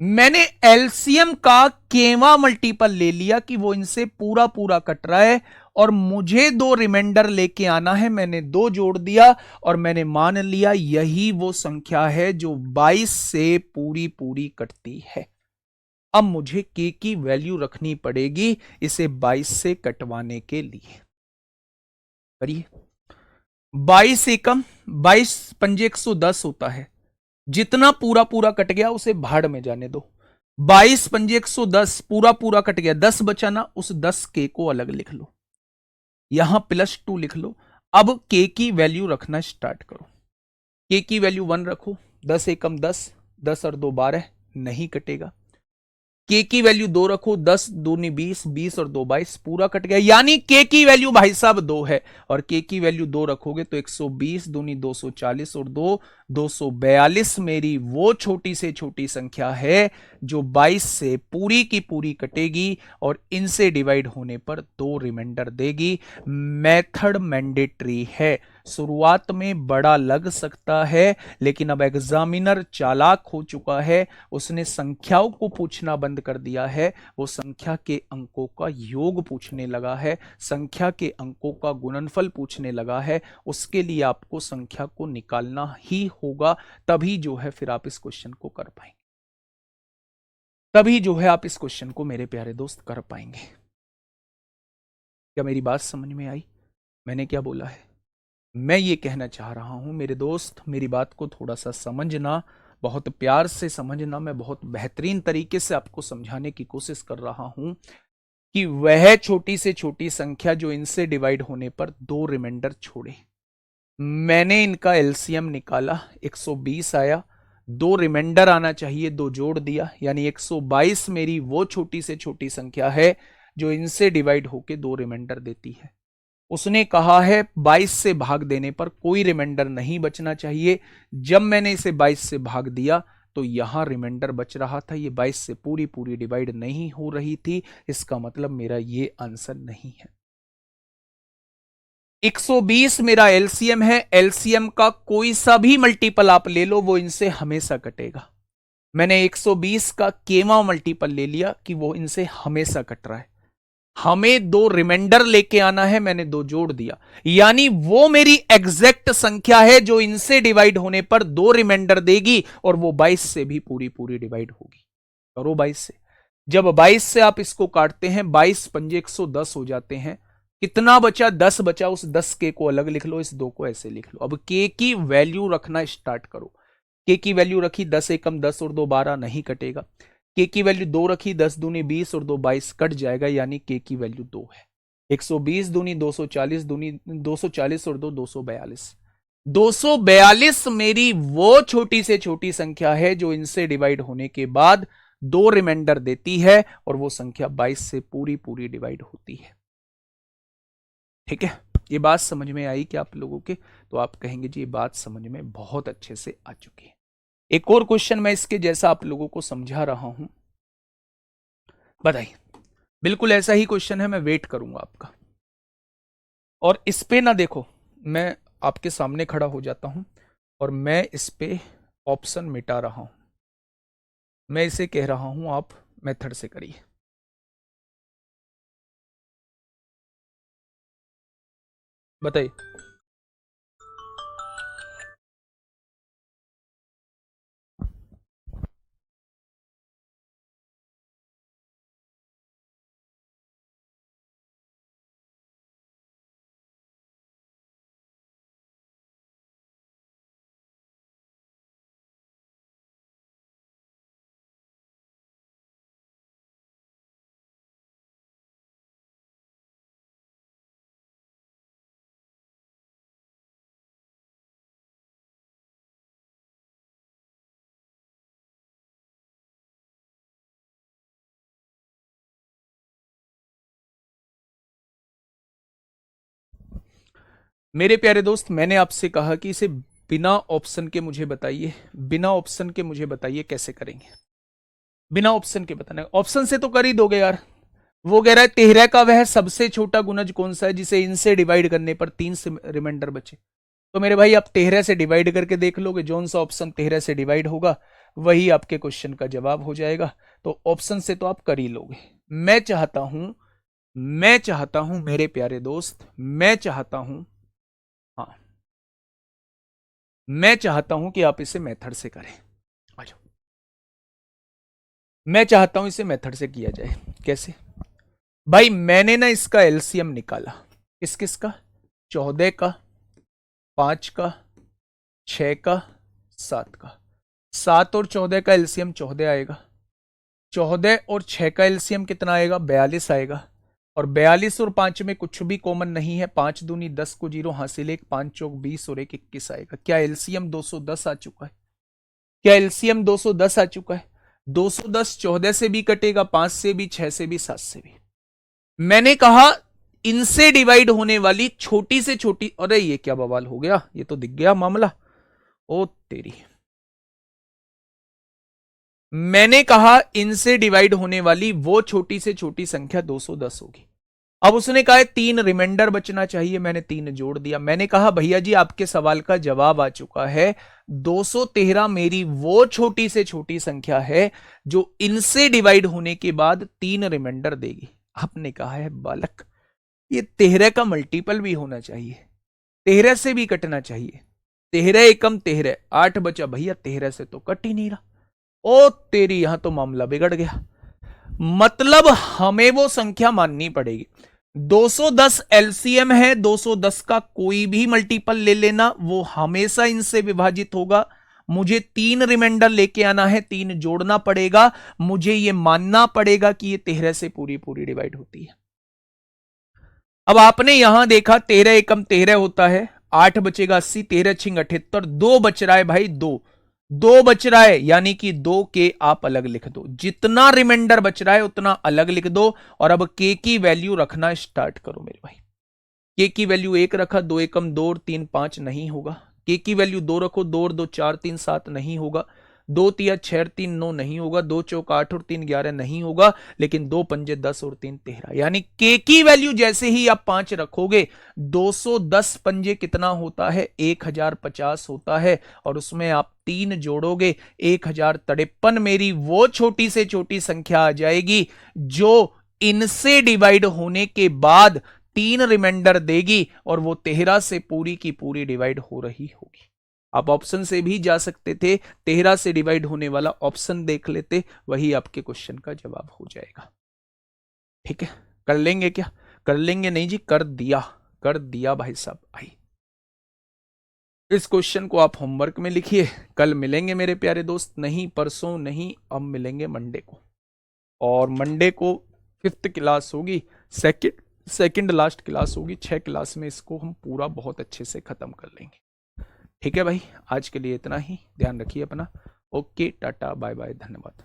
मैंने एलसीएम का केवा मल्टीपल ले लिया कि वो इनसे पूरा पूरा कट रहा है, और मुझे दो रिमाइंडर लेके आना है, मैंने दो जोड़ दिया और मैंने मान लिया यही वो संख्या है जो 22 से पूरी पूरी कटती है। अब मुझे के की वैल्यू रखनी पड़ेगी इसे 22 से कटवाने के लिए। करिए, 22 एकम 22 पंजे 110 होता है, जितना पूरा पूरा कट गया उसे भाड़ में जाने दो। 22 पंजे 110 पूरा पूरा कट गया, 10 बचा ना, उस 10 के को अलग लिख लो, यहां +2 लिख लो। अब के की वैल्यू रखना स्टार्ट करो। के की वैल्यू 1 रखो, 10 एकम 10, 10 और 2 12, नहीं कटेगा। के की वैल्यू 2 रखो, 10 दूनी 20, 20 और 2 22, पूरा कट गया, यानी के की वैल्यू भाई साहब 2 है, और के की वैल्यू 2 रखोगे तो 120 दूनी 240 और 2 242 मेरी वो छोटी से छोटी संख्या है जो 22 से पूरी की पूरी कटेगी और इनसे डिवाइड होने पर दो रिमाइंडर देगी। मेथड मैंडेटरी है, शुरुआत में बड़ा लग सकता है, लेकिन अब एग्जामिनर चालाक हो चुका है, उसने संख्याओं को पूछना बंद कर दिया है, वो संख्या के अंकों का योग पूछने लगा है, संख्या के अंकों का गुणनफल पूछने लगा है। उसके लिए आपको संख्या को निकालना ही होगा, तभी जो है फिर आप इस क्वेश्चन को कर पाएंगे, तभी जो है आप इस क्वेश्चन को मेरे प्यारे दोस्त कर पाएंगे। क्या मेरी बात समझ में आई? मैंने क्या बोला है? मैं ये कहना चाह रहा हूं मेरे दोस्त, मेरी बात को थोड़ा सा समझना, बहुत प्यार से समझना, मैं बहुत बेहतरीन तरीके से आपको समझाने की कोशिश कर रहा हूं कि वह छोटी से छोटी संख्या जो इनसे डिवाइड होने पर दो रिमाइंडर छोड़े। मैंने इनका एलसीएम निकाला, 120 आया, दो रिमाइंडर आना चाहिए, दो जोड़ दिया, यानी 122 मेरी वो छोटी से छोटी संख्या है जो इनसे डिवाइड होके दो रिमाइंडर देती है। उसने कहा है 22 से भाग देने पर कोई रिमाइंडर नहीं बचना चाहिए। जब मैंने इसे 22 से भाग दिया तो यहां रिमाइंडर बच रहा था, ये 22 से पूरी पूरी डिवाइड नहीं हो रही थी, इसका मतलब मेरा ये आंसर नहीं है। 120 मेरा एलसीएम है, एलसीएम का कोई सा भी मल्टीपल आप ले लो वो इनसे हमेशा कटेगा। मैंने 120 का केवा मल्टीपल ले लिया कि वो इनसे हमेशा कट रहा है। हमें दो रिमाइंडर लेके आना है, मैंने दो जोड़ दिया, यानी वो मेरी एग्जैक्ट संख्या है जो इनसे डिवाइड होने पर दो रिमाइंडर देगी, और वो 22 से भी पूरी पूरी डिवाइड होगी। करो 22 से, जब 22 से आप इसको काटते हैं 22 पंजे 110 हो जाते हैं, कितना बचा? 10 बचा, उस 10 के को अलग लिख लो, इस दो को ऐसे लिख लो। अब के की वैल्यू रखना स्टार्ट करो। के की वैल्यू रखी, 10 एकम 10 और 2 12, नहीं कटेगा। के की वैल्यू 2 रखी, 10 दूनी 20 और 2 22, कट जाएगा, यानी के की वैल्यू 2 है। 120 दूनी 240 दूनी 240 और 2 242, 242 मेरी वो छोटी से छोटी संख्या है जो इनसे डिवाइड होने के बाद दो रिमाइंडर देती है, और वो संख्या 22 से पूरी पूरी डिवाइड होती है। ठीक है, ये बात समझ में आई कि आप लोगों के? तो आप कहेंगे जी ये बात समझ में बहुत अच्छे से आ चुकी है। एक और क्वेश्चन मैं इसके जैसा आप लोगों को समझा रहा हूं, बताइए। बिल्कुल ऐसा ही क्वेश्चन है, मैं वेट करूंगा आपका। और इस पे ना देखो, मैं आपके सामने खड़ा हो जाता हूं और मैं इस पे ऑप्शन मिटा रहा हूं, मैं इसे कह रहा हूं आप मेथड से करिए। बताइए। मेरे प्यारे दोस्त, मैंने आपसे कहा कि इसे बिना ऑप्शन के मुझे बताइए, बिना ऑप्शन के मुझे बताइए कैसे करेंगे। बिना ऑप्शन के बताना, ऑप्शन से तो कर ही दोगे यार। वो कह रहा है 13 का वह सबसे छोटा गुणज कौन सा है जिसे इनसे डिवाइड करने पर 3 से रिमाइंडर बचे। तो मेरे भाई आप 13 से डिवाइड करके देख लोगे, जोन सा ऑप्शन 13 से डिवाइड होगा वही आपके क्वेश्चन का जवाब हो जाएगा। तो ऑप्शन से तो आप कर ही लोगे। मैं चाहता हूं मेरे प्यारे दोस्त, मैं चाहता हूं, हाँ, मैं चाहता हूं कि आप इसे मेथड से करें। आ जाओ, मैं चाहता हूं इसे मेथड से किया जाए। कैसे भाई? मैंने ना इसका एलसीएम निकाला। किस किस का? 14 का, 5 का, 6 का, 7 का। 7 और 14 का एलसीएम 14 आएगा। 14 और 6 का एलसीएम कितना आएगा? 42 आएगा। और 42 और 5 में कुछ भी कॉमन नहीं है। 5 दूनी 10 को 0 हासिल, 1 5 चौक 20 और 1 21 आएगा। क्या एलसीएम 210 आ चुका है? क्या एलसीएम 210 आ चुका है? 210 14 से भी कटेगा, 5 से भी, 6 से भी, 7 से भी। मैंने कहा इनसे डिवाइड होने वाली छोटी से छोटी, अरे ये क्या बवाल हो गया, ये तो दिख गया मामला। ओ तेरी, मैंने कहा इनसे डिवाइड होने वाली वो छोटी से छोटी संख्या 210 होगी। अब उसने कहा है 3 रिमाइंडर बचना चाहिए, मैंने 3 जोड़ दिया। मैंने कहा भैया जी आपके सवाल का जवाब आ चुका है। 213 मेरी वो छोटी से छोटी संख्या है जो इनसे डिवाइड होने के बाद 3 रिमाइंडर देगी। आपने कहा है बालक ये 13 का मल्टीपल भी होना चाहिए, 13 से भी कटना चाहिए। 13 एकम 13, 8 बचा भैया, 13 से तो कट ही नहीं रहा। ओ तेरी, यहां तो मामला बिगड़ गया। मतलब हमें वो संख्या माननी पड़ेगी। 210 एलसीएम है, 210 का कोई भी मल्टीपल ले लेना, वो हमेशा इनसे विभाजित होगा। मुझे 3 रिमाइंडर लेके आना है, 3 जोड़ना पड़ेगा। मुझे ये मानना पड़ेगा कि ये 13 से पूरी पूरी डिवाइड होती है। अब आपने यहां देखा 13 एकम 13 होता है, 8 बचेगा 80, 13 छिंग 78, 2 बच रहा है भाई, 2 बच रहा है, यानी कि 2 के आप अलग लिख दो। जितना रिमाइंडर बच रहा है उतना अलग लिख दो। और अब के की वैल्यू रखना स्टार्ट करो मेरे भाई। के की वैल्यू 1 रखा, 2 एकम 2 और 3 5 नहीं होगा। के की वैल्यू 2 रखो, 2 और 2 4 3 7 नहीं होगा। 2 तिया 6 3 9 नहीं होगा। 2 चौक 8 और 3 11 नहीं होगा। लेकिन 2 पंजे 10 और 3 13, यानी के की वैल्यू जैसे ही आप 5 रखोगे 210 पंजे कितना होता है? 1050 होता है। और उसमें आप 3 जोड़ोगे, 1053 मेरी वो छोटी से छोटी संख्या आ जाएगी जो इनसे डिवाइड होने के बाद 3 रिमाइंडर देगी। और वो 13 से पूरी की पूरी डिवाइड हो रही होगी। आप ऑप्शन से भी जा सकते थे, 13 से डिवाइड होने वाला ऑप्शन देख लेते, वही आपके क्वेश्चन का जवाब हो जाएगा। ठीक है, कर लेंगे क्या? कर लेंगे नहीं जी, कर दिया भाई साहब। आई, इस क्वेश्चन को आप होमवर्क में लिखिए। कल मिलेंगे मेरे प्यारे दोस्त, नहीं परसों नहीं, अब मिलेंगे मंडे को। और मंडे को 5th क्लास होगी, सेकंड लास्ट क्लास होगी। 6 क्लास में इसको हम पूरा बहुत अच्छे से खत्म कर लेंगे। ठीक है भाई, आज के लिए इतना ही। ध्यान रखिए अपना। ओके, टाटा, बाय बाय, धन्यवाद।